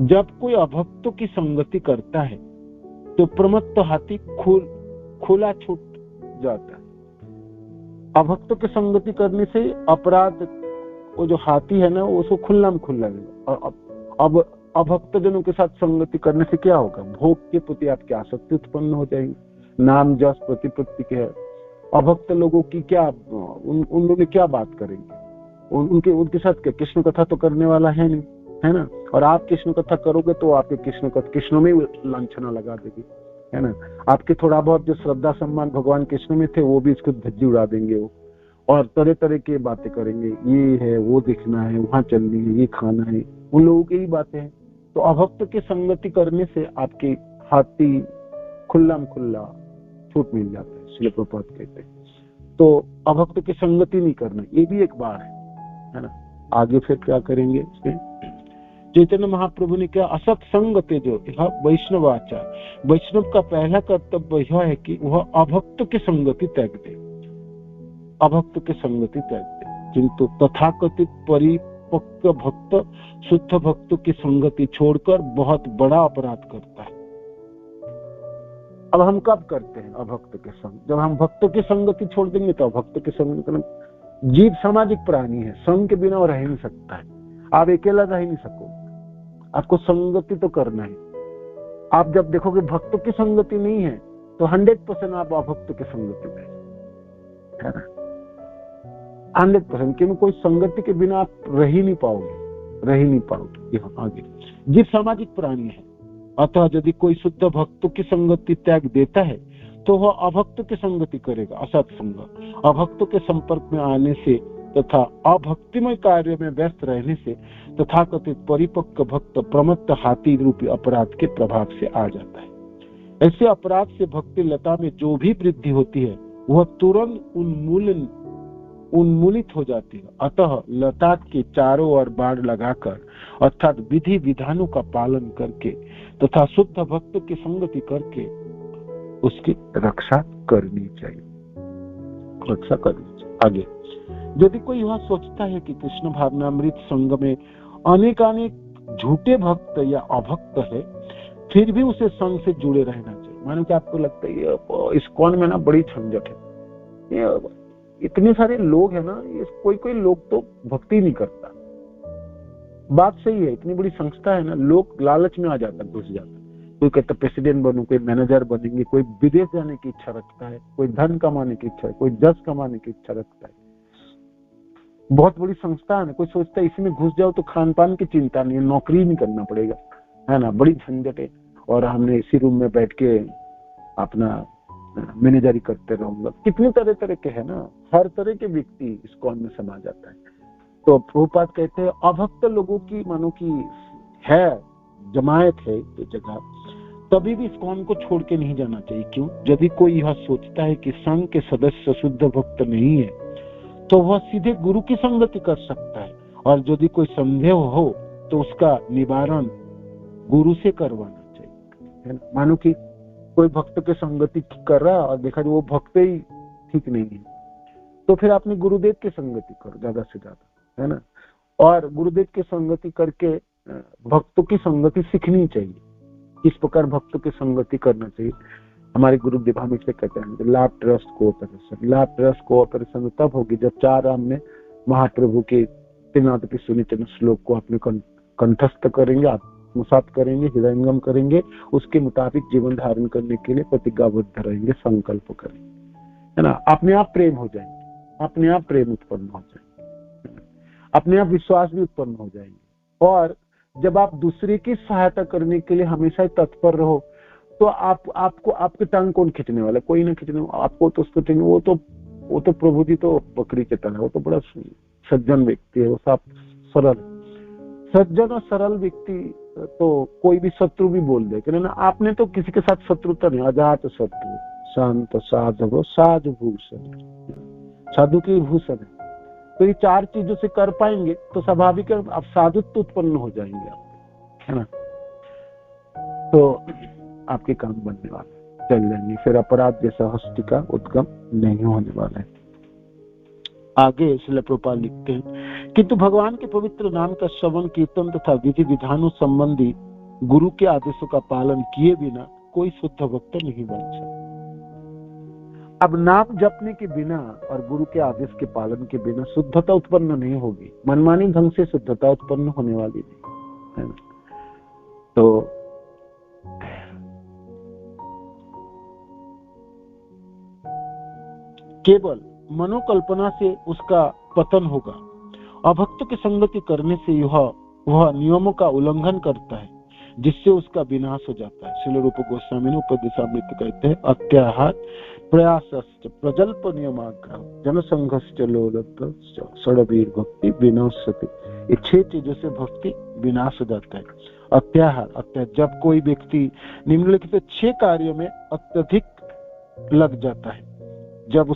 Speaker 1: जब कोई अभक्तों की संगति करता है तो प्रमत्त हाथी खुला छूट जाता है। अभक्तों की संगति करने से अपराध, वो जो हाथी है ना, वो उसको खुल्ला में खुल्ला रहेगा। और अब अभक्त जनों के साथ संगति करने से क्या होगा? भोग के प्रति आपकी आसक्ति उत्पन्न हो जाएगी, नाम जस प्रतिपत्ति के है। अभक्त लोगों की क्या, उन लोग क्या बात करेंगे? उनके साथ क्या कृष्ण कथा तो करने वाला है नहीं, है ना। और आप कृष्ण कथा करोगे तो आपके कृष्ण में लांछना लगा देगी, है ना। आपके थोड़ा बहुत जो श्रद्धा सम्मान भगवान कृष्ण में थे वो भी इसको धज्जी उड़ा देंगे वो, और तरह तरह की बातें करेंगे, ये है, वो देखना है, वहां चलनी है, ये खाना है, उन लोगों की ही बातें हैं। तो अभक्त की संगति करने से आपके हाथी खुल्ला में खुल्ला छूट मिल जाता है, श्रील प्रभुपाद कहते हैं। तो अभक्त की संगति नहीं करना, ये भी एक बार है ना। आगे फिर क्या करेंगे इसमें? चैतन्य महाप्रभु ने क्या असत संगते जो यह वैष्णव आचार, वैष्णव का पहला कर्तव्य यह है कि वह अभक्त की संगति त्याग दे, अभक्त की संगति त्याग दे। किंतु तथाकथित परिपक्व भक्त शुद्ध भक्तों की संगति छोड़कर बहुत बड़ा अपराध करता है। अब हम कब करते हैं अभक्त के संग? जब हम भक्तों की संगति छोड़ देंगे तो अभक्त की संगति। जीव सामाजिक प्राणी है, संग के बिना वो रह नहीं सकता है। आप अकेला रह नहीं सकोगे, आपको संगति तो करना है। आप जब देखोगे भक्तों की संगति नहीं है तो 100% आप अभक्तों की संगति में, है ना, 100%। क्योंकि कोई संगति के बिना आप रह ही नहीं पाओगे। यहाँ आगे जीव सामाजिक प्राणी है, अतः यदि कोई शुद्ध भक्तों की संगति त्याग देता है तो वह अभक्तों की संगति करेगा, असत्संग। अभक्तों के संपर्क में आने से तथा अभक्तिमय कार्य में व्यस्त रहने से तथाकथित परिपक्व भक्त प्रमत्त हाथी रूपी अपराध के प्रभाव से आ जाता है। ऐसे अपराध से भक्ति लता में जो भी वृद्धि होती है वह तुरंत उन्मूलित हो जाती है। अतः लता के चारों ओर बाड़ लगाकर अर्थात विधि विधानों का पालन करके तथा शुद्ध भक्त की संगति करके उसकी रक्षा करनी चाहिए। आगे यदि कोई यह सोचता है कि कृष्ण भावनामृत संग में अनेक झूठे भक्त या अभक्त है, फिर भी उसे संग से जुड़े रहना चाहिए। मानो कि आपको लगता है इस्कॉन में ना बड़ी झंझट है, ये इतने सारे लोग है ना, ये कोई लोग तो भक्ति नहीं करता। बात सही है, इतनी बड़ी संस्था है ना, लोग लालच में आ जाता, घुस जाता। कोई कहता प्रेसिडेंट बनूं, कोई मैनेजर बनेंगे, कोई विदेश जाने की इच्छा रखता है, कोई धन कमाने की इच्छा है, कोई जस कमाने की इच्छा रखता है। बहुत बड़ी संस्था है ना, कोई सोचता है इसमें घुस जाओ तो खान पान की चिंता नहीं है, नौकरी नहीं करना पड़ेगा, है ना, बड़ी झंझट है, और हमने इसी रूम में बैठ के अपना मैनेजरी करते रहूंगा। कितनी तरह तरह के है ना, हर तरह के व्यक्ति इस कौन में समा जाता है। तो प्रभुपाद कहते हैं अभक्त लोगों की मानो की है जमायत है तो जगह, तभी भी इस कौन को छोड़ के नहीं जाना चाहिए। क्यों? यदि कोई यह सोचता है कि संघ के सदस्य शुद्ध भक्त नहीं है तो वह सीधे गुरु की संगति कर सकता है, और यदि कोई संदेह हो तो उसका निवारण गुरु से करवाना चाहिए, है ना। मानो कि कोई भक्त के संगति कर रहा है और देखा वो भक्त ही ठीक नहीं है, तो फिर आपने गुरुदेव की संगति करो ज्यादा से ज्यादा, है ना। और गुरुदेव की संगति करके भक्तों की संगति सीखनी चाहिए, किस प्रकार भक्तों की संगति करना चाहिए। हमारे गुरुदेव हमेशा कहते हैं लाभ ट्रस्ट कोऑपरेशन। लाभ ट्रस्ट कोऑपरेशन तब होगी जब चार में महाप्रभु के त्रिनाथ सुनिचन श्लोक को अपने कंठस्थ करेंगे, आत्मसात करेंगे, हृदयंगम करेंगे, उसके मुताबिक जीवन धारण करने के लिए प्रतिज्ञाबद्ध रहेंगे, संकल्प करेंगे, है ना। अपने आप प्रेम हो जाएंगे, अपने आप प्रेम उत्पन्न हो जाएंगे, अपने आप विश्वास भी उत्पन्न हो जाएंगे। और जब आप दूसरे की सहायता करने के लिए हमेशा तत्पर रहो तो आपको आपके टांग कौन खींचने वाला? कोई ना खींचने, आपको तो उसको चाहिए। वो तो प्रभु जी तो बकरी के तरह, वो तो बड़ा सज्जन व्यक्ति है, वो सब सरल सज्जन और सरल व्यक्ति। तो कोई भी शत्रु भी बोल दे कि ना आपने तो किसी के साथ शत्रुता नहीं, अजात शत्रु शांत साधव साध भूषण, साधु की भूषण है। तो ये चार चीजों से कर पाएंगे तो स्वाभाविक आप साधुत्व उत्पन्न हो जाएंगे आप, है ना। तो आपके काम बनने वाले चल जाएंगे, फिर अपराध जैसा हस्ती का उद्गम नहीं होने वाला है। आगे श्रील प्रभुपाद लिखते हैं किंतु भगवान के पवित्र नाम का श्रवण कीर्तन तथा विधि विधानों संबंधी गुरु के आदेशों का पालन किए बिना कोई शुद्ध भक्त नहीं बन सकता। अब नाम जपने के बिना और गुरु के आदेश के पालन के बिना शुद्धता उत्पन्न नहीं होगी, मनमानी ढंग से शुद्धता उत्पन्न होने वाली नहीं है ना। तो केवल मनोकल्पना से उसका पतन होगा। अभक्त की संगति करने से वह नियमों का उल्लंघन करता है, जिससे उसका विनाश हो जाता है। श्रील रूप गोस्वामी ने उपदेशामृत कहते हैं, अत्याहार प्रयासश्च प्रजल्प नियमाग्रह जनसंघश्च लोलभश्च षड्वीर भक्ति विनाशति। ये 6 चीजों से भक्ति विनाश हो जाता है। अत्याहार जब कोई व्यक्ति निम्नलिखित 6 कार्यों में अत्यधिक लग जाता है, तब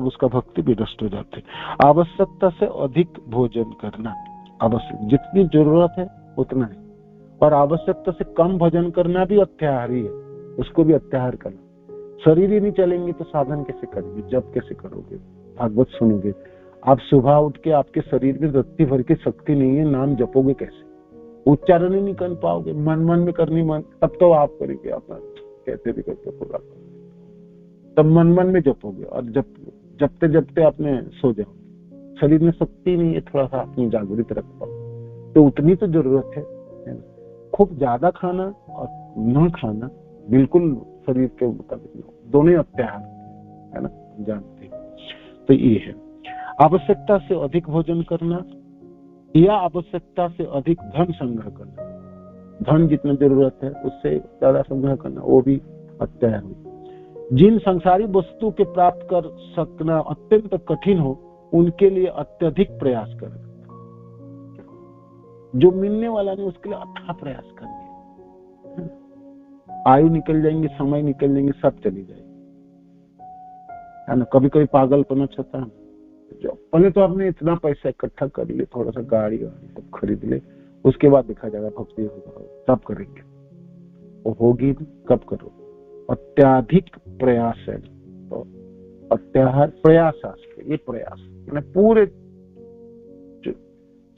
Speaker 1: उसका भक्ति विनष्ट हो जाती है। आवश्यकता से अधिक भोजन करना, आवश्यक जितनी जरूरत है उतना है, और आवश्यकता से कम भोजन करना भी अत्याहार ही है, उसको भी अत्याहार करना। शरीर ही नहीं चलेंगे तो साधन कैसे करेंगे, जब कैसे करोगे, भागवत सुनोगे। आप सुबह उठ के आपके शरीर में रत्ती भर की शक्ति नहीं है, नाम जपोगे कैसे, उच्चारण ही नहीं कर पाओगे, मन में करनी मन, तब तो आप करेंगे अपना कैसे भी करते होगा, तब मन में जपोगे, और जपते जपते आपने सो जाओ, शरीर में शक्ति नहीं है, थोड़ा सा अपनी जागृत रख पाओ। तो उतनी तो जरूरत है। खूब ज्यादा खाना और न खाना बिल्कुल शरीर के मुताबिक न हो, दोनों अत्याहार है ना, जानते हैं। तो ये है आवश्यकता से अधिक भोजन करना या आवश्यकता से अधिक धन संग्रह करना। धन जितना जरूरत है उससे ज्यादा संग्रह करना, वो भी अत्याहार है। जिन संसारी वस्तु के प्राप्त कर सकना अत्यंत कठिन हो, उनके लिए अत्यधिक प्रयास करना। जो मिलने वाला नहीं उसके लिए अथाह प्रयास करना। आयु निकल जाएंगे, समय निकल जाएंगे, सब चली जाएगी, है ना। कभी कभी पागलपना छता है, जो पहले तो आपने इतना पैसा इकट्ठा कर ले, थोड़ा सा गाड़ी सब खरीद ले, उसके बाद देखा जाएगा भक्ति होगा, तब करेंगे। वो होगी कब करो, अत्याधिक प्रयास है। तो अत्याहार प्रयास, ये प्रयास मैंने पूरे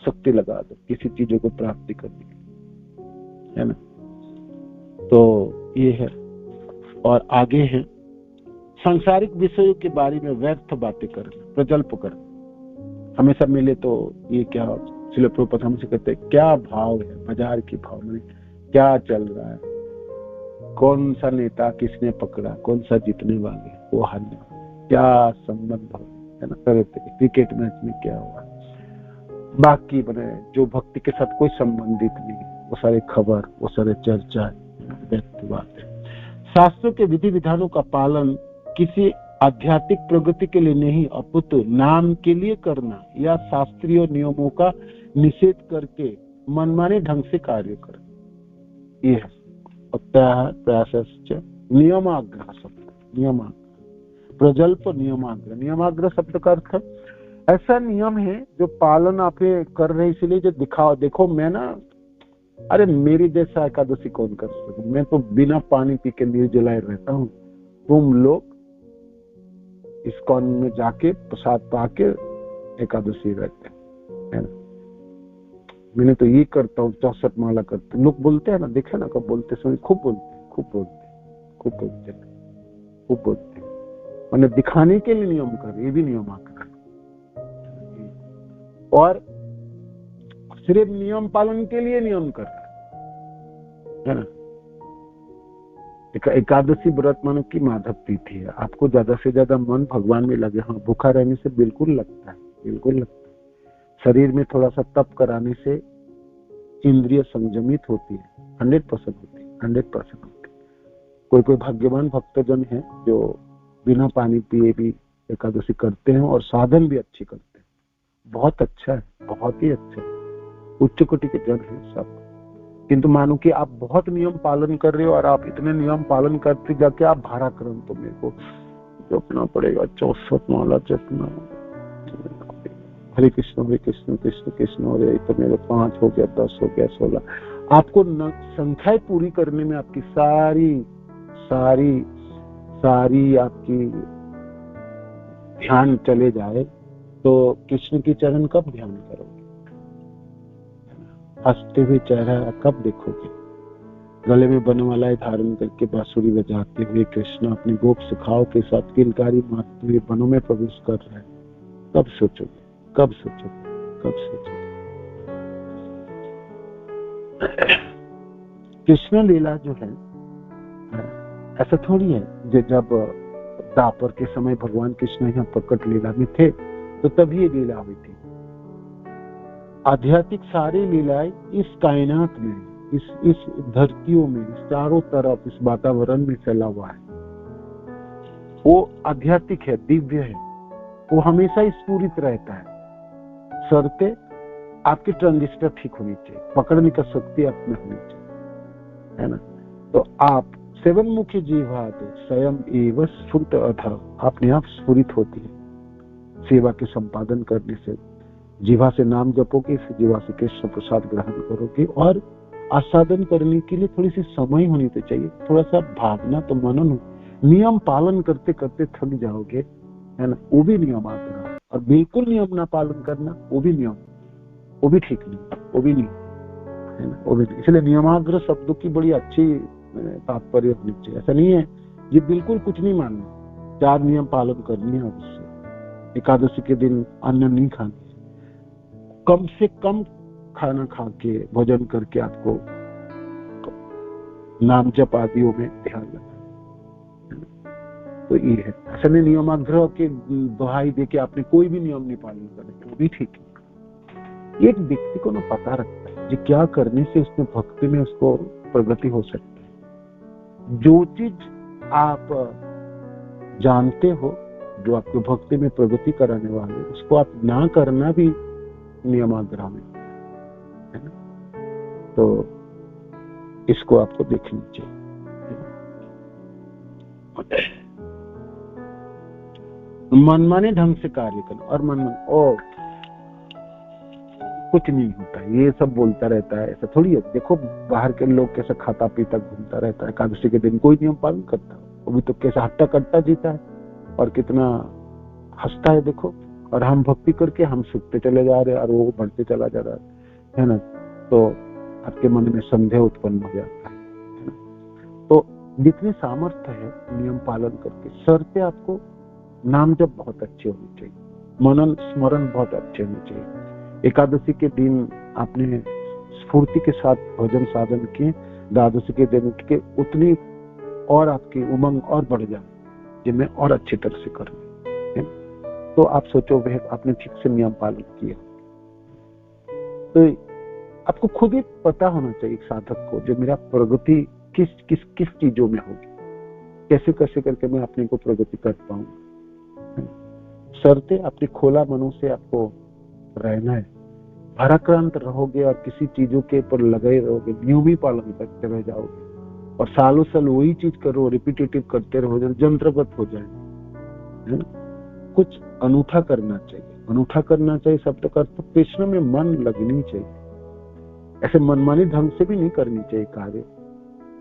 Speaker 1: शक्ति लगा दो किसी चीजों को प्राप्ति करने की, है ना। तो ये है। और आगे है सांसारिक विषयों के बारे में व्यर्थ बातें करना, प्रजल्प करना। हमेशा मिले तो ये क्या, श्रील प्रभुपाद हमसे कहते हैं क्या भाव है, बाजार की भाव में क्या चल रहा है, कौन सा नेता किसने पकड़ा, कौन सा जीतने वाले वो हारने, क्या संबंध है ना, क्रिकेट मैच में क्या हुआ, बाकी बने जो भक्ति के साथ कोई संबंधित नहीं, वो सारे खबर, वो सारे चर्चा व्यक्त बात है। शास्त्रों के विधि विधानों का पालन किसी आध्यात्मिक प्रगति के लिए नहीं, अपितु नाम के लिए करना या शास्त्रीय नियमों का निषेध करके मनमाने ढंग से कार्य करना, ये है अत्याहार प्रयासश्च नियमाग्रह शब्द, नियमाग्रह प्रजल्प नियमाग्रह। नियमाग्रह शब्द का अर्थ ऐसा नियम है जो पालन आप कर रहे, इसलिए जो दिखाओ, देखो मैं ना, अरे मेरी जैसा एकादशी कौन कर सके, मैं तो बिना पानी पी के निर्जलाय रहता हूँ, तुम लोग इस्कॉन में जाके प्रसाद पाके एकादशी रहते हैं, मैंने तो ये करता हूँ, 64 माला करते हैं। लोग बोलते हैं ना, देखे ना कब बोलते समय, खूब बोलते मैंने दिखाने के लिए नियम कर, ये भी नियम आकर, और सिर्फ नियम पालन के लिए नियम कर है ना। एकादशी व्रत मानो की माधव तिथि है, आपको ज्यादा से ज्यादा मन भगवान में लगे। हाँ, भूखा रहने से बिल्कुल लगता है, बिल्कुल लगता है। शरीर में थोड़ा सा तप कराने से इंद्रिय संयमित होती है, 100% होती है, 100% होती है। कोई भाग्यवान भक्तजन है जो बिना पानी पिए भी एकादशी करते हैं और साधन भी अच्छी करते हैं। बहुत अच्छा है, बहुत ही अच्छा है, उच्च कोटि के जन है सब। किंतु मानो कि आप बहुत नियम पालन कर रहे हो और आप इतने नियम पालन करते जाके आप भाराक्रम, तो मेरे को जपना पड़ेगा 64 माला जपना, हरे कृष्ण कृष्ण कृष्ण हो रहे, तो मेरे 5 हो गया, 10 हो गया, 16। आपको संख्याएं पूरी करने में आपकी सारी आपकी ध्यान चले जाए तो कृष्ण की चरण कब ध्यान करोगे? हंसते हुए चेहरा कब देखोगे? गले में बनमालाएं धारण करके बांसुरी बजाते हुए कृष्ण अपनी गोप सखाओं के साथ किलकारी मारते हुए वनों में प्रवेश कर रहे हैं, कब सोचोगे? कब सोचोगे? कब सोचोगे? कृष्ण लीला जो है ऐसा थोड़ी है जब दापर के समय भगवान कृष्ण यहाँ प्रकट लीला में थे तो तभी ये लीला हुई थी। आध्यात्मिक सारी लीलाएं इस कायनात में, इस धरतियों में, चारों तरफ इस वातावरण में फैला हुआ है। वो आध्यात्मिक है, दिव्य है, वो हमेशा स्फुरित रहता है। शर्तें आपकी ट्रांजिस्टर ठीक होनी चाहिए, पकड़ने का शक्ति आप में होनी चाहिए, है ना। तो आप सेवन मुखी जीवा स्वयं एवं स्फुट अथ, अपने आप स्फुरित होती है सेवा के संपादन करने से। जीवा से नाम जपोगे, जीवा से कृष्ण प्रसाद ग्रहण करोगे, और आस्वादन करने के लिए थोड़ी सी समय होनी तो चाहिए, थोड़ा सा भावना तो मनन, नियम पालन करते करते थक जाओगे, है ना, वो भी नियम आग्रह। और बिल्कुल नियम ना पालन करना, वो भी नियम, वो भी ठीक नहीं, वो भी नहीं, है ना, वो भी नहीं। इसलिए नियमाग्रह शब्दों की बड़ी अच्छी तात्पर्य होनी चाहिए। ऐसा नहीं है ये बिल्कुल कुछ नहीं मानना, 4 नियम पालन करनी है अवश्य। एकादशी के दिन अन्न नहीं खाना, कम से कम खाना खा के भोजन करके आपको नाम जप आदियों में ध्यान रखना। तो ये है, ऐसा नहीं नियमाग्रह के दुहाई दे के आपने कोई भी नियम नहीं पालन करे, वो भी ठीक है। एक व्यक्ति को ना पता रखता है कि क्या करने से उसमें भक्ति में उसको प्रगति हो सकती है। जो चीज आप जानते हो, जो आपको भक्ति में प्रगति कराने वाले, उसको आप ना करना भी नियमाग्रह में, है ना। तो इसको आपको देखनी चाहिए। मनमाने ढंग से कार्य करना, और मन कुछ नहीं होता है, ये सब बोलता रहता है, ऐसा थोड़ी है। देखो बाहर के लोग कैसा खाता पीता घूमता रहता है, एकादशी के दिन कोई नियम पालन करता है, वो भी तो कैसा हट्टा कट्टा जीता है और कितना हंसता है, देखो। और हम भक्ति करके हम सीखते चले जा रहे हैं और वो बढ़ते चला जा रहा है ना। तो आपके मन में संदेह उत्पन्न हो जाता है ना। तो जितनी सामर्थ्य है नियम पालन करके, शर्तें आपको नाम जप बहुत अच्छे होने चाहिए, मनन स्मरण बहुत अच्छे होने चाहिए। एकादशी के दिन आपने स्फूर्ति के साथ भजन साधन किए, द्वादशी के दिन उठ के उतनी और आपकी उमंग और बढ़ जाए जिनमें और अच्छी तरह से करें। तो आप सोचो वह आपने ठीक से नियम पालन किया। तो आपको खुद ही पता होना चाहिए एक साधक को, जो मेरा प्रगति किस किस किस चीजों में होगी, कैसे कैसे करके मैं अपने को प्रगति कर पाऊंगा। शर्तें अपने खोला मनों से आपको रहना है। भाराक्रांत रहोगे और किसी चीजों के ऊपर लगे रहोगे, नियम ही पालन करते रह जाओगे और सालों साल वही चीज करो, रिपीटेटिव करते रहो, जंत्रवत हो जाए, है ना। कुछ अनूठा करना चाहिए। अनूठा करना चाहिए शब्द का अर्थ कृष्ण में मन लगनी चाहिए। ऐसे मनमानी ढंग से भी नहीं करनी चाहिए कार्य।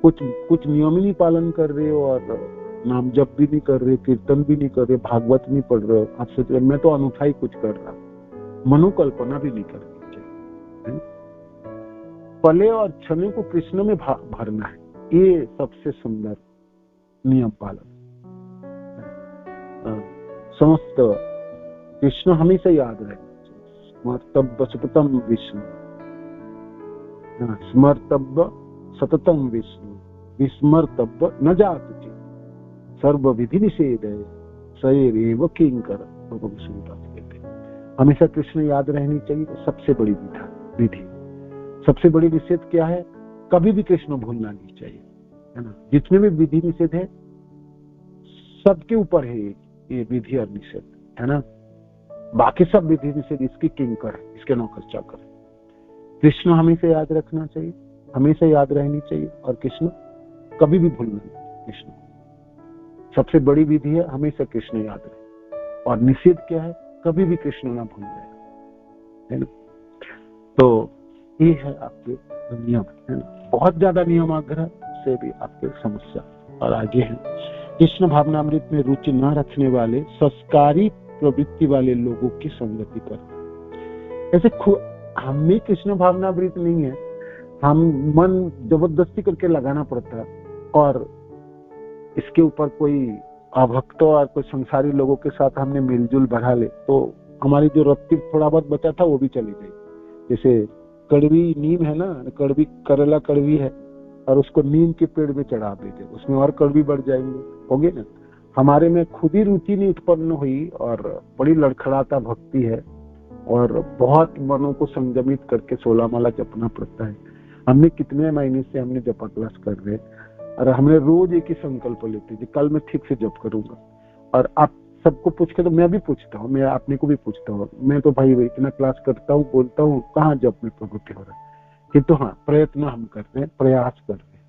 Speaker 1: कुछ नियम ही नहीं पालन कर रहे हो और नाम जप भी नहीं कर रहे, कीर्तन भी नहीं कर रहे, भागवत नहीं पढ़ रहे हो, आप सोच रहे मैं तो अनूठा ही कुछ कर रहा, मनोकल्पना भी नहीं करनी चाहिए। पले और क्षण को कृष्ण में भरना है, ये सबसे सुंदर नियम पालन। समस्त कृष्ण हमेशा याद रहे, स्मर्तव्य सततम विष्णु, स्मर्तव्य सततम विष्णु, विस्मर्तव्य न जात चित, सर्व विधि निषेध है सैरेव किंकर। हमेशा कृष्ण याद रहनी चाहिए, सबसे बड़ी विधि। सबसे बड़ी निषेध क्या है? कभी भी कृष्ण भूलना नहीं चाहिए, है ना। जितने भी विधि निषेध है सबके ऊपर है ये विधि और निषेध, है ना। बाकी सब विधि निषेध इसकी किंकर है, इसके नौकर चाकर। कृष्ण हमेशा याद रखना चाहिए, हमेशा याद रहनी चाहिए, और कृष्ण कभी भी भूलना नहीं। कृष्ण सबसे बड़ी विधि है, हमेशा कृष्ण याद रहे। और निषेध क्या है? कभी भी कृष्ण ना भूल जाए, है ना। तो ये है आपके नियम, है ना। बहुत ज्यादा नियम आग्रह से भी आपके समस्या। और आगे है कृष्ण भावनामृत में रुचि न रखने वाले संस्कारी प्रवृत्ति वाले लोगों की संगति करना। ऐसे हम में कृष्ण भावनामृत नहीं है, हम मन जबरदस्ती करके लगाना पड़ता है, और इसके ऊपर कोई अभक्तों और कोई संसारी लोगों के साथ हमने मिलजुल बढ़ा ले तो हमारी जो रत्ती थोड़ा बहुत बचा था वो भी चली गई। जैसे कड़वी नीम है ना, कड़वी करेला कड़वी है और उसको नीम के पेड़ में चढ़ा देते, उसमें और कड़वी बढ़ जाएंगे, होगे ना। हमारे में खुद ही रुचि नहीं उत्पन्न हुई और बड़ी लड़खड़ाता भक्ति है और बहुत मनों को संयमित करके 16 माला जपना पड़ता है। हमने कितने महीने से हमने जपा क्लास कर रहे हैं और हमने रोज एक ही संकल्प लेते हैं, कल मैं ठीक से जप करूंगा। और आप सबको पूछ के, तो मैं भी पूछता हूँ, मैं अपने को भी पूछता हूँ, मैं तो भाई इतना क्लास करता हूँ, बोलता हूँ, कहाँ जप में प्रगति हो रहा है। किंतु हाँ, प्रयत्न हम कर रहे हैं, प्रयास कर रहे हैं।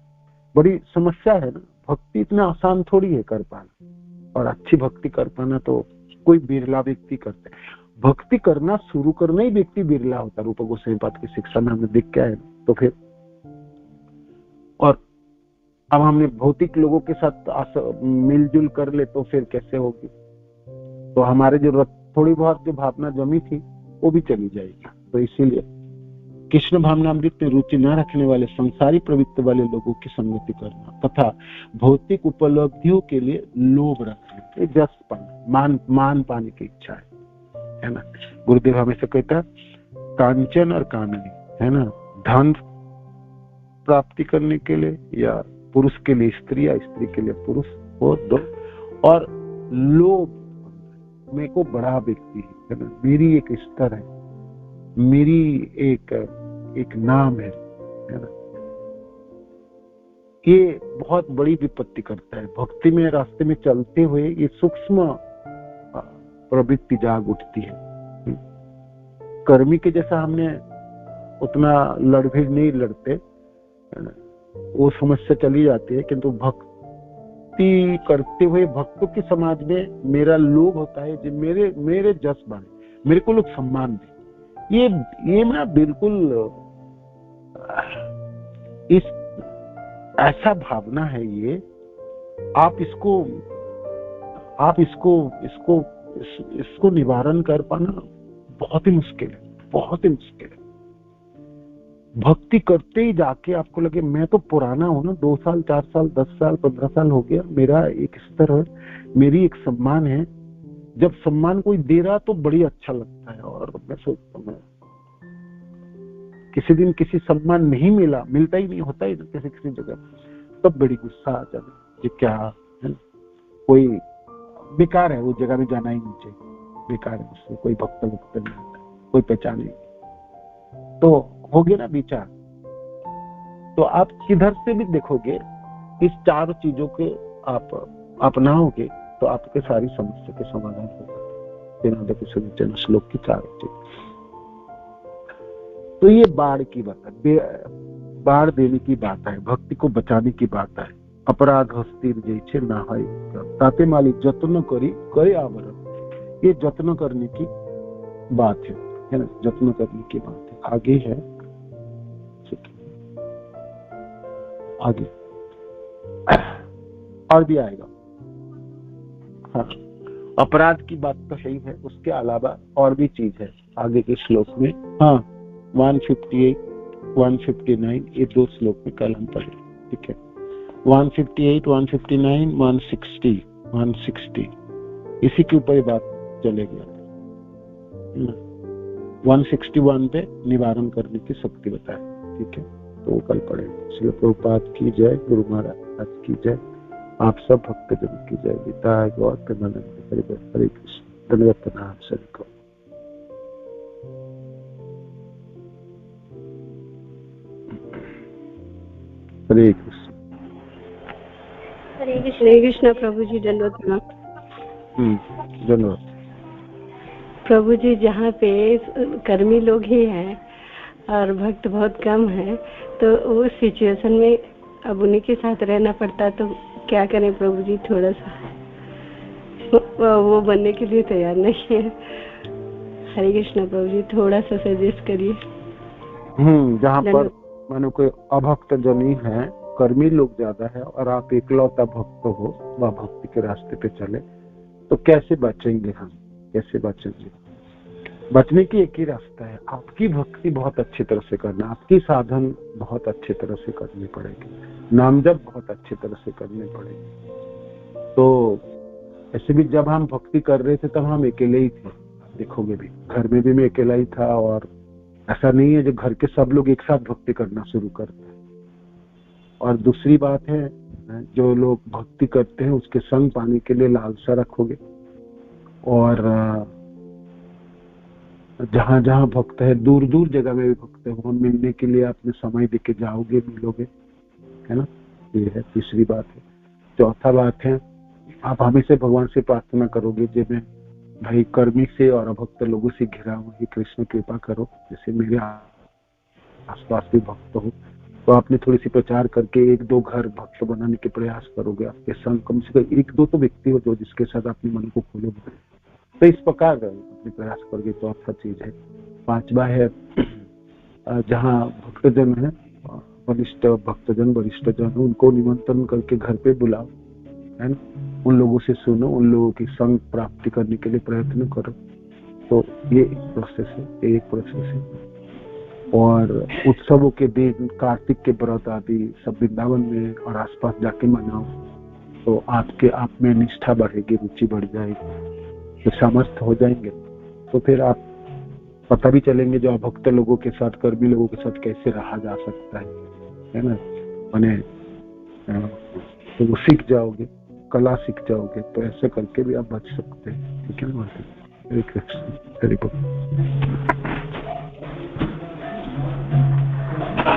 Speaker 1: बड़ी समस्या है ना, भक्ति इतना आसान थोड़ी है कर पाना, और अच्छी भक्ति कर पाना तो कोई बिरला व्यक्ति करते हैं। भक्ति करना शुरू करना ही व्यक्ति बिरला होता है, रूप गोस्वामी पाद की शिक्षा में हमें दिख क्या है। तो फिर और अब हमने भौतिक लोगों के साथ मिलजुल कर ले तो फिर कैसे होगी। तो हमारे जो थोड़ी बहुत जो भावना जमी थी वो भी चली जाएगी। तो इसीलिए कृष्ण भावनामृत में रुचि न रखने वाले संसारी प्रवृत्ति वाले लोगों की संगति करना तथा भौतिक उपलब्धियों के लिए लोभ रखना, जस पाना, मान पाने की इच्छा है ना। गुरुदेव हमेशा कहता है कांचन और काननी, है ना, धन प्राप्ति करने के लिए या पुरुष के लिए स्त्री या स्त्री के लिए पुरुष, वो दो। और लोभ, मेरे को बड़ा व्यक्ति है ना, मेरी एक स्तर है, मेरी एक नाम है ना, ये बहुत बड़ी विपत्ति करता है। भक्ति में रास्ते में चलते हुए ये सूक्ष्म प्रवृत्ति जाग उठती है। कर्मी के जैसा हमने उतना लड़भीड़ नहीं लड़ते, वो समस्या चली जाती है, किंतु भक्ति करते हुए भक्तों के समाज में मेरा लोभ होता है जो मेरे जस बने, मेरे को लोग सम्मान दे। ये ना बिल्कुल इस ऐसा भावना है ये, आप इसको निवारण कर पाना बहुत ही मुश्किल है, बहुत ही मुश्किल है। भक्ति करते ही जाके आपको लगे मैं तो पुराना हूं ना, 2 साल 4 साल 10 साल 15 साल हो गया, मेरा एक स्तर है, मेरी एक सम्मान है। जब सम्मान कोई दे रहा तो बड़ी अच्छा लगता है। और मैं सोचता हूँ किसी दिन किसी सम्मान नहीं मिलता ही नहीं, होता ही ना किसी जगह, तब बड़ी गुस्सा आ जाता है, क्या है ना, कोई बेकार है, वो जगह में जाना ही नहीं चाहिए, बेकार है, उससे कोई भक्त नहीं होता, कोई पहचान नहीं। तो हो गया ना विचार। तो आप किधर से भी देखोगे, इस 4 चीजों के आप अपनाओगे तो आपके सारी समस्या के समाधान होगा। श्लोक की 4 चीज। तो ये बाढ़ की बात है, बाढ़ देने की बात है, भक्ति को बचाने की बात है। अपराध हस्तिर जैसे ना है ताते मालिक जत्न करे आवरण, ये जत्न करने की बात है ना, जत्न करने की बात है। आगे है, आगे और भी आएगा। हाँ, अपराध की बात तो सही है, उसके अलावा और भी चीज है आगे के श्लोक में। हाँ, 158 159 ये 2 श्लोक में कल हम पढ़े, ठीक है। 158 159 160 इसी के ऊपर बात चलेगी। 161 पे निवारण करने की शक्ति बताए, ठीक है, तो वो कल पढ़ेंगे। श्री प्रभुपाद की जय, गुरु महाराज की जय, आप सब भक्तजन की जय। गीता गौर प्रेमानंद हरे कृष्ण। धन्यवाद प्रणाम सभी को। हरे कृष्ण।
Speaker 2: हरे कृष्ण प्रभु जी, दंडवत प्रणाम।
Speaker 1: धन्यवाद
Speaker 2: प्रभु जी। जहाँ पे कर्मी लोग ही हैं और भक्त बहुत कम है, तो उस सिचुएशन में अब उन्हीं के साथ रहना पड़ता, तो क्या करें प्रभु जी? थोड़ा सा वो बनने के लिए तैयार नहीं है। हरे कृष्ण प्रभु जी, थोड़ा सा सजेस्ट करिए।
Speaker 1: जहाँ पर मानो कोई अभक्त जनी है, कर्मी लोग ज्यादा है और आप एकलौता भक्त हो, वह भक्ति के रास्ते पे चले, तो कैसे बचेंगे हम? कैसे बचेंगे? बचने की एक ही रास्ता है, आपकी भक्ति बहुत अच्छी तरह से करना, आपकी साधन बहुत अच्छी तरह से करनी पड़ेगी, नाम जप बहुत अच्छी तरह से करनी पड़ेगी। तो ऐसे भी जब हम भक्ति कर रहे थे तब हम अकेले ही थे, देखोगे भी घर में भी मैं अकेला ही था, और ऐसा नहीं है जो घर के सब लोग एक साथ भक्ति करना शुरू करते हैं। और दूसरी बात है, जो लोग भक्ति करते हैं उसके संग पाने के लिए लालसा रखोगे, और जहां जहां भक्त है, दूर दूर जगह में भी भक्त है, वहां मिलने के लिए आपने समय देके जाओगे, मिलोगे, है ना। ये है तीसरी बात है। चौथा बात है, आप हमेशा भगवान से प्रार्थना करोगे जो मैं भाई कर्मी से और अभक्त लोगों से घिरा हूँ, ये कृष्ण कृपा करो, जैसे मेरे आसपास भी भक्त हो। तो आपने थोड़ी सी प्रचार करके 1-2 घर भक्त बनाने के प्रयास करोगे, आपके संग कम से कम 1-2 तो व्यक्ति हो जो जिसके साथ अपने मन को खोलोगे। तो इस प्रकार अपने प्रयास करोगे तो अच्छा चीज है। 5वां है, जहाँ भक्तजन है, वरिष्ठ भक्तजन वरिष्ठ जन, उनको निमंत्रण करके घर पे बुलाओ, है ना, उन लोगों से सुनो, उन लोगों की संग प्राप्ति करने के लिए प्रयत्न करो। तो ये एक प्रोसेस है। और उत्सवों के दिन, कार्तिक के व्रत आदि सब वृंदावन में और आसपास जाके मनाओ, तो आपके आप में निष्ठा बढ़ेगी, रुचि बढ़ जाएगी, तो सामर्थ्य हो जाएंगे। तो फिर आप पता भी चलेंगे जो अभक्त लोगों के साथ, कर्मी लोगों के साथ कैसे रहा जा सकता है ना। मैंने तो वो सीख जाओगे, कला सीख जाओगे, तो ऐसे करके भी आप बच सकते हैं। ठीक है ना। हरे कृष्ण, हरे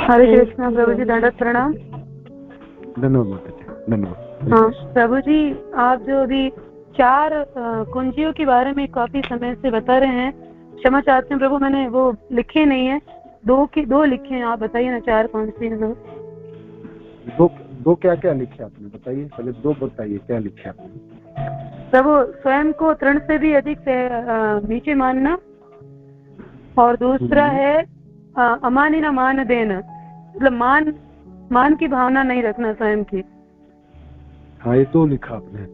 Speaker 3: हरे कृष्ण। प्रभु जी दंडवत प्रणाम।
Speaker 1: धन्यवाद, धन्यवाद।
Speaker 3: हाँ प्रभु जी, आप जो अभी 4 कुंजियों के बारे में काफी समय से बता रहे हैं, क्षमा चाहते हैं प्रभु, मैंने वो लिखे नहीं है, 2 लिखे हैं, आप बताइए ना 4 कौन सी है?
Speaker 1: दो क्या क्या लिखे आपने, बताइए पहले 2 बताइए क्या लिखे आपने।
Speaker 3: प्रभु, स्वयं को तृण से भी अधिक से नीचे मानना, और दूसरा है अमानी न मान देना, मतलब मान की भावना नहीं रखना स्वयं की।
Speaker 1: हाँ, ये तो लिखा आपने।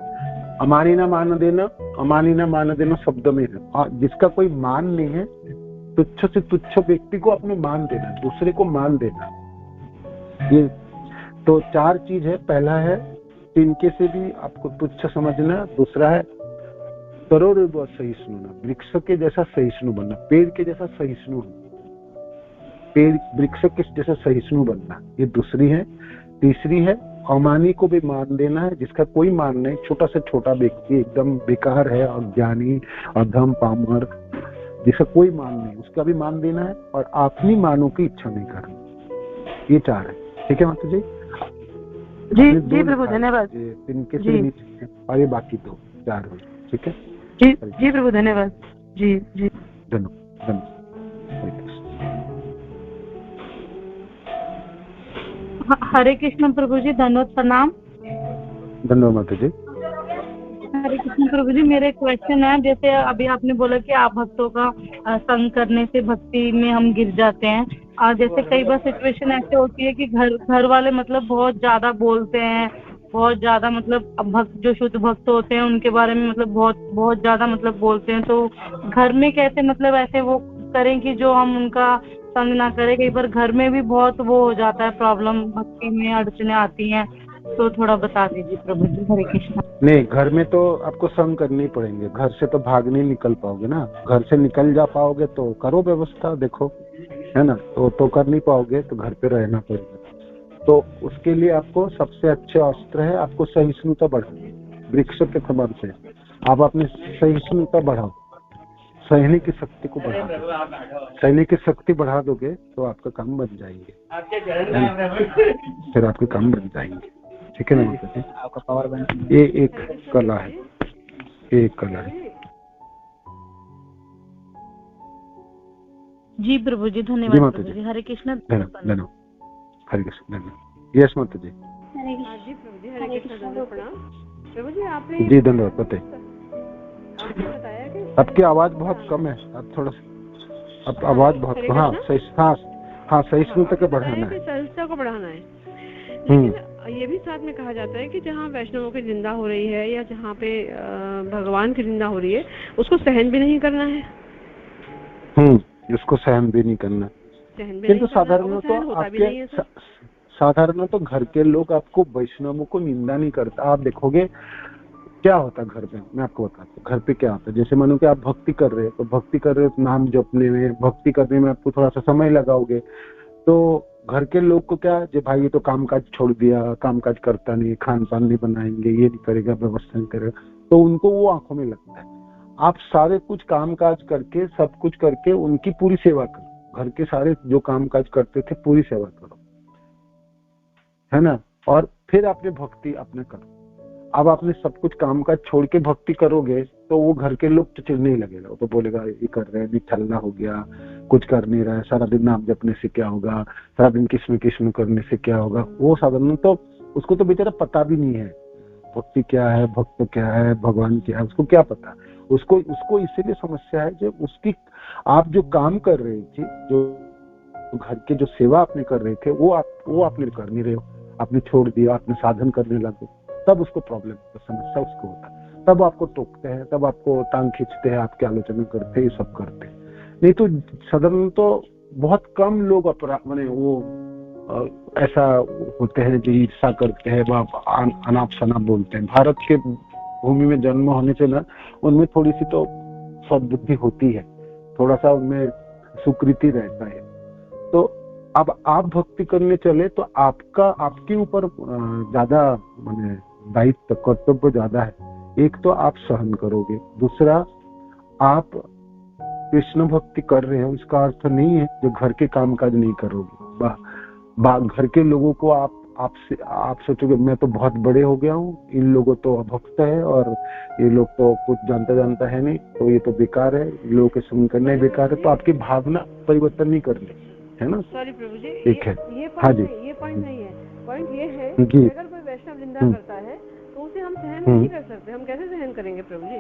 Speaker 1: अमानी न मान देना, अमानी न मान देना शब्द में है, जिसका कोई मान नहीं है, तुच्छ से तुच्छ व्यक्ति को अपने मान देना, दूसरे को मान देना। ये तो 4 चीज है। पहला है तिनके से भी आपको तुच्छ समझना, दूसरा है करोड़ सहिष्णु, वृक्ष के जैसा सहिष्णु बनना, पेड़ के जैसा सहिष्णु, पेड़ वृक्ष के जैसा सहिष्णु बनना, ये दूसरी है। तीसरी है अमानी को भी मान देना है, जिसका कोई मान नहीं, छोटा से छोटा व्यक्ति एकदम बेकार है, अज्ञानी, अधम, पामर, जिसका कोई मान नहीं, उसका भी मान देना है, और अपनी मानों की इच्छा नहीं करनी। ये 4 है। ठीक है माता जी?
Speaker 3: जी प्रभु, धन्यवाद।
Speaker 1: इनके से नीचे और ये बाकी 2 4 हो। ठीक है
Speaker 3: जी प्रभु, धन्यवाद। जी
Speaker 1: धन्यवाद।
Speaker 3: हरे कृष्ण प्रभु जी, धन्यवाद, प्रणाम।
Speaker 1: धन्यवाद माता जी।
Speaker 3: हरे कृष्ण प्रभु जी, मेरे क्वेश्चन है, जैसे अभी आपने बोला कि आप भक्तों का संग करने से भक्ति में हम गिर जाते हैं, और जैसे कई बार सिचुएशन ऐसे होती है कि घर वाले मतलब बहुत ज्यादा बोलते हैं, बहुत ज्यादा, मतलब भक्त जो शुद्ध भक्त होते हैं उनके बारे में मतलब बहुत ज्यादा मतलब बोलते हैं, तो घर में कैसे मतलब ऐसे वो करें कि जो हम उनका संग ना करें। कई बार घर में भी बहुत वो हो जाता है, प्रॉब्लम, भक्ति में अड़चने आती हैं, तो थोड़ा बता दीजिए प्रभु जी। हरे कृष्ण।
Speaker 1: नहीं, घर में तो आपको संग करनी पड़ेंगे, घर से तो भाग नहीं निकल पाओगे ना। घर से निकल जा पाओगे तो करो व्यवस्था, देखो, है ना, तो कर नहीं पाओगे तो घर पे रहना पड़ेगा। तो उसके लिए आपको सबसे अच्छे अस्त्र है, आपको सहिष्णुता बढ़ानी, वृक्ष के समान से आप अपनी सहिष्णुता बढ़ाओ, सहने की शक्ति को बढ़ा दो। सहने की शक्ति बढ़ा दोगे तो आपका काम बन जाएंगे, फिर आपके काम बन जाएंगे। ठीक है ना माता जी? आपका पावर बन, ये एक कला है, ये एक कला है।
Speaker 3: जी प्रभु जी, धन्यवाद प्रभु जी। हरे कृष्ण।
Speaker 1: धन्यवाद। हरे कृष्ण। धन्यवाद। यस माता जी।
Speaker 2: जी प्रभु जी, हरे कृष्ण, प्रणाम प्रभु जी। आपने
Speaker 1: जी धन्यवाद। बताइए,
Speaker 2: बताया कि
Speaker 1: आपकी आवाज बहुत कम है, आप थोड़ा सा, अब आवाज बहुत, हाँ सहिष्णुता को बढ़ाना है,
Speaker 2: सहिष्णुता को बढ़ाना है, लेकिन
Speaker 4: ये भी साथ में कहा जाता है कि जहाँ वैष्णवों की निंदा हो रही है या जहाँ पे भगवान की निंदा हो रही है उसको सहन भी नहीं करना है।
Speaker 1: उसको सहन भी नहीं करना।
Speaker 4: किंतु
Speaker 1: साधारण तो घर के लोग आपको वैष्णवों को निंदा नहीं करता। आप देखोगे क्या होता है घर में, मैं आपको बताता हूँ घर पे क्या होता है। जैसे मानो कि आप भक्ति कर रहे हो, तो भक्ति कर रहे हो नाम जपने में, भक्ति करने में आपको थोड़ा सा समय लगाओगे, तो घर के लोग को क्या, जो भाई ये तो कामकाज छोड़ दिया, कामकाज करता नहीं, खान पान नहीं बनाएंगे, ये नहीं करेगा, व्यवस्था नहीं करेगा, तो उनको वो आंखों में लगता है। आप सारे कुछ कामकाज करके, सब कुछ करके उनकी पूरी सेवा करो, घर के सारे जो कामकाज करते थे पूरी सेवा करो, है ना, और फिर आपने भक्ति अपने करो। अब आपने सब कुछ कामकाज छोड़ के भक्ति करोगे तो वो घर के लोग तो चिढ़ने ही लगेगा, वो तो बोलेगा ये कर रहे हैं, निठल्ला हो गया, कुछ कर नहीं रहा है, सारा दिन नाम जपने से क्या होगा, सारा दिन किस्म किस्म करने से क्या होगा। वो साधारण तो उसको तो बेचारा पता भी नहीं है भक्ति क्या है, भक्त क्या है, भगवान क्या है, उसको क्या पता। उसको इसीलिए समस्या है जो उसकी आप जो काम कर रहे थे, जो घर के जो सेवा आपने कर रहे थे वो आपने कर नहीं रहे हो, आपने छोड़ दिया, आपने साधन करने लगे, तब उसको प्रॉब्लम, समस्या उसको होता है। तब आपको टोकते हैं, तब आपको टांग खींचते हैं, आपकी आलोचना करते हैं, ये सब करते हैं। नहीं तो साधारण तो बहुत कम लोग अपराध वो ऐसा होते हैं जो ईर्षा करते हैं, अनाप शनाप बोलते हैं। भारत के भूमि में जन्म होने से ना उनमें थोड़ी सी तो सद्बुद्धि होती है, थोड़ा सा उनमें सुकृति रहता है। तो अब आप भक्ति करने चले तो आपके ऊपर ज्यादा माने दायित्व, कर्तव्य ज्यादा है। एक तो आप सहन करोगे, दूसरा आप कृष्ण भक्ति कर रहे हैं उसका अर्थ नहीं है जो घर के कामकाज नहीं करोगे। घर के लोगों को आप सोचोगे मैं तो बहुत बड़े हो गया हूँ, इन लोगों तो अभक्त है और ये लोग तो कुछ जानता है नहीं, तो ये तो बेकार है, इन लोगों के सुन करना ही बेकार है। तो आपकी भावना परिवर्तन नहीं करनी है ना।
Speaker 4: सॉरी प्रभु जी,
Speaker 1: ठीक है,
Speaker 4: हाँ जी, ये पॉइंट नहीं है। पॉइंट ये है कि अगर कोई वैष्णव निंदा करता है तो उसे हम सहन नहीं कर सकते। हम कैसे सहन करेंगे प्रभु जी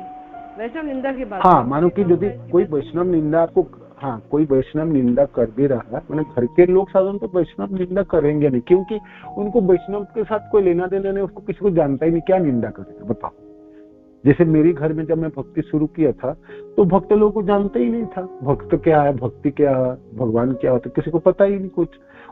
Speaker 4: वैष्णव निंदा की बात?
Speaker 1: हाँ, मानो कि यदि कोई वैष्णव निंदा को, हाँ कोई वैष्णव निंदा कर भी रहा है, मैंने घर के लोग साधारण तो वैष्णव निंदा करेंगे नहीं, क्योंकि उनको वैष्णव के साथ कोई लेना देना नहीं, उसको किसी को जानता ही नहीं, क्या निंदा करेगा बताओ। जैसे मेरे घर में जब मैं भक्ति शुरू किया था तो भक्त लोगों को जानते ही नहीं था भक्त क्या है, भक्ति क्या है, भगवान क्या होता है, किसी को पता ही नहीं कुछ।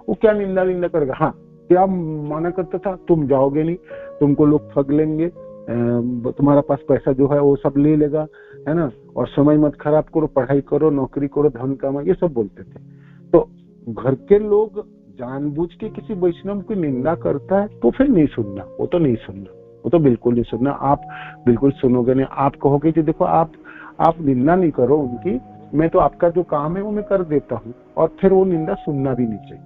Speaker 1: वो क्या निंदा करेगा। हाँ, क्या माना करता था, तुम जाओगे नहीं, तुमको लोग ठग लेंगे, तुम्हारा पास पैसा जो है वो सब ले लेगा, है ना, और समय मत खराब करो, पढ़ाई करो, नौकरी करो, धन कमाओ, ये सब बोलते थे। तो घर के लोग जानबूझ के किसी वैष्णव की निंदा करता है तो फिर नहीं सुनना, वो तो नहीं सुनना, वो तो बिल्कुल नहीं सुनना। आप बिल्कुल सुनोगे नहीं, आप कहोगे कि देखो आप निंदा नहीं करो उनकी, मैं तो आपका जो काम है वो मैं कर देता हूँ, और फिर वो निंदा सुनना भी नहीं चाहिए।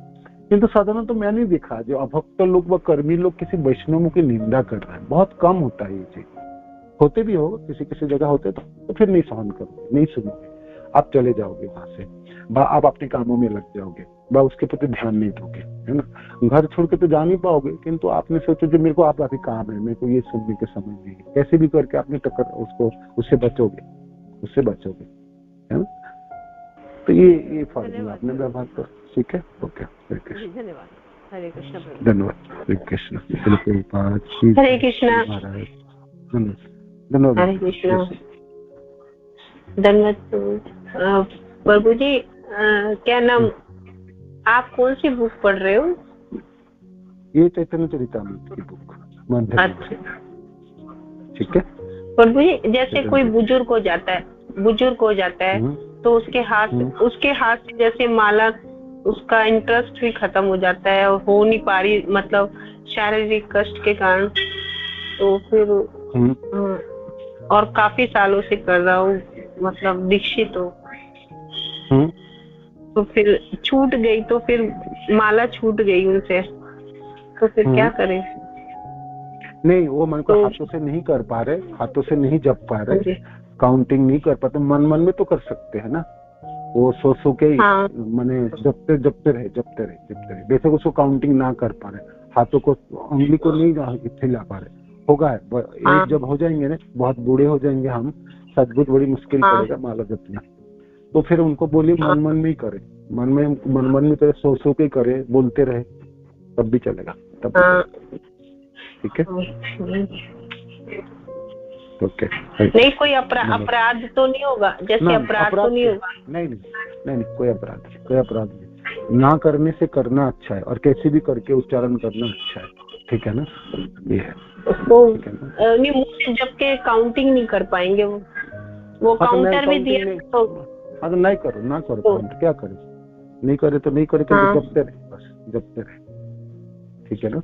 Speaker 1: किंतु साधारण तो मैं नहीं देखा जो अभक्त लोग व कर्मी लोग किसी वैष्णव की निंदा कर रहे हैं, बहुत कम होता है ये चीज। होते भी होगा, किसी जगह होते तो फिर नहीं सहन करोगे, नहीं सुनोगे, आप चले जाओगे वहां से, आप अपने कामों में लग जाओगे, उसके प्रति ध्यान नहीं दोगे, है ना। घर छोड़ के तो जा नहीं पाओगे, किंतु आपने सोचो जो मेरे को आप अभी काम है, मेरे को ये सुनने के समय नहीं है, कैसे भी करके आपने उससे बचोगे, है ना। तो ये फॉर्मूला आपने व्यवहार कर, ठीक है, ओके, हरे कृष्ण,
Speaker 4: धन्यवाद, हरे कृष्ण,
Speaker 1: धन्यवाद, हरे कृष्ण,
Speaker 2: हरे कृष्ण,
Speaker 1: धन्यवाद,
Speaker 2: हरे कृष्ण, धन्यवाद। प्रभु जी, क्या नाम, आप कौन सी बुक पढ़ रहे हो?
Speaker 1: ये चैतन्य चरितामृत की बुक।
Speaker 2: अच्छा,
Speaker 1: ठीक है
Speaker 2: प्रभु जी, जैसे कोई बुजुर्ग हो जाता है तो उसके हाथ से जैसे माला, उसका इंटरेस्ट भी खत्म हो जाता है और हो नहीं पा रही, मतलब शारीरिक कष्ट के कारण, तो फिर और काफी सालों से कर रहा हूँ, मतलब दीक्षित हो, तो फिर छूट गई, तो फिर माला छूट गई उनसे, तो फिर क्या करें?
Speaker 1: नहीं, वो मन को हाथों से नहीं कर पा रहे, हाथों से नहीं जप पा रहे, काउंटिंग नहीं कर पाते, मन में तो कर सकते हैं ना, वो सो के माने जपते रहे, बेशक उसको काउंटिंग ना कर पा रहे, हाथों को, उंगली को नहीं हिला पा रहे, होगा एक जब हो जाएंगे ना, बहुत बूढ़े हो जाएंगे हम, सचमुच बड़ी मुश्किल पड़ेगा माला जपना। तो फिर उनको बोलिए मन में ही करे, मन में करे, सो के करे, बोलते रहे, तब भी चलेगा, तब ठीक है, ओके।
Speaker 5: नहीं कोई अपराध तो नहीं होगा, जैसे अपराध तो नहीं होगा?
Speaker 1: नहीं, कोई अपराध नहीं। ना करने से करना अच्छा है, और कैसे भी करके उच्चारण करना अच्छा है, ठीक है ना? ये है
Speaker 5: उसको नहीं, मुंह से जब के काउंटिंग नहीं कर पाएंगे वो काउंटर भी दिया तो
Speaker 1: नहीं करो, ना करो काउंट, क्या करे, नहीं करे तो नहीं करे, क्योंकि जपते रहे, बस जपते रहे, ठीक है ना?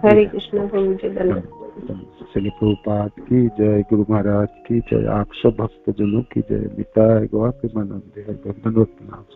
Speaker 5: हरे कृष्णा प्रभु जी, धन्यवाद।
Speaker 1: श्री प्रभुपाद की जय, गुरु महाराज की जय, आप सब भक्तजनों की जय, निताय गौर प्रेमानंद, धन्यवाद।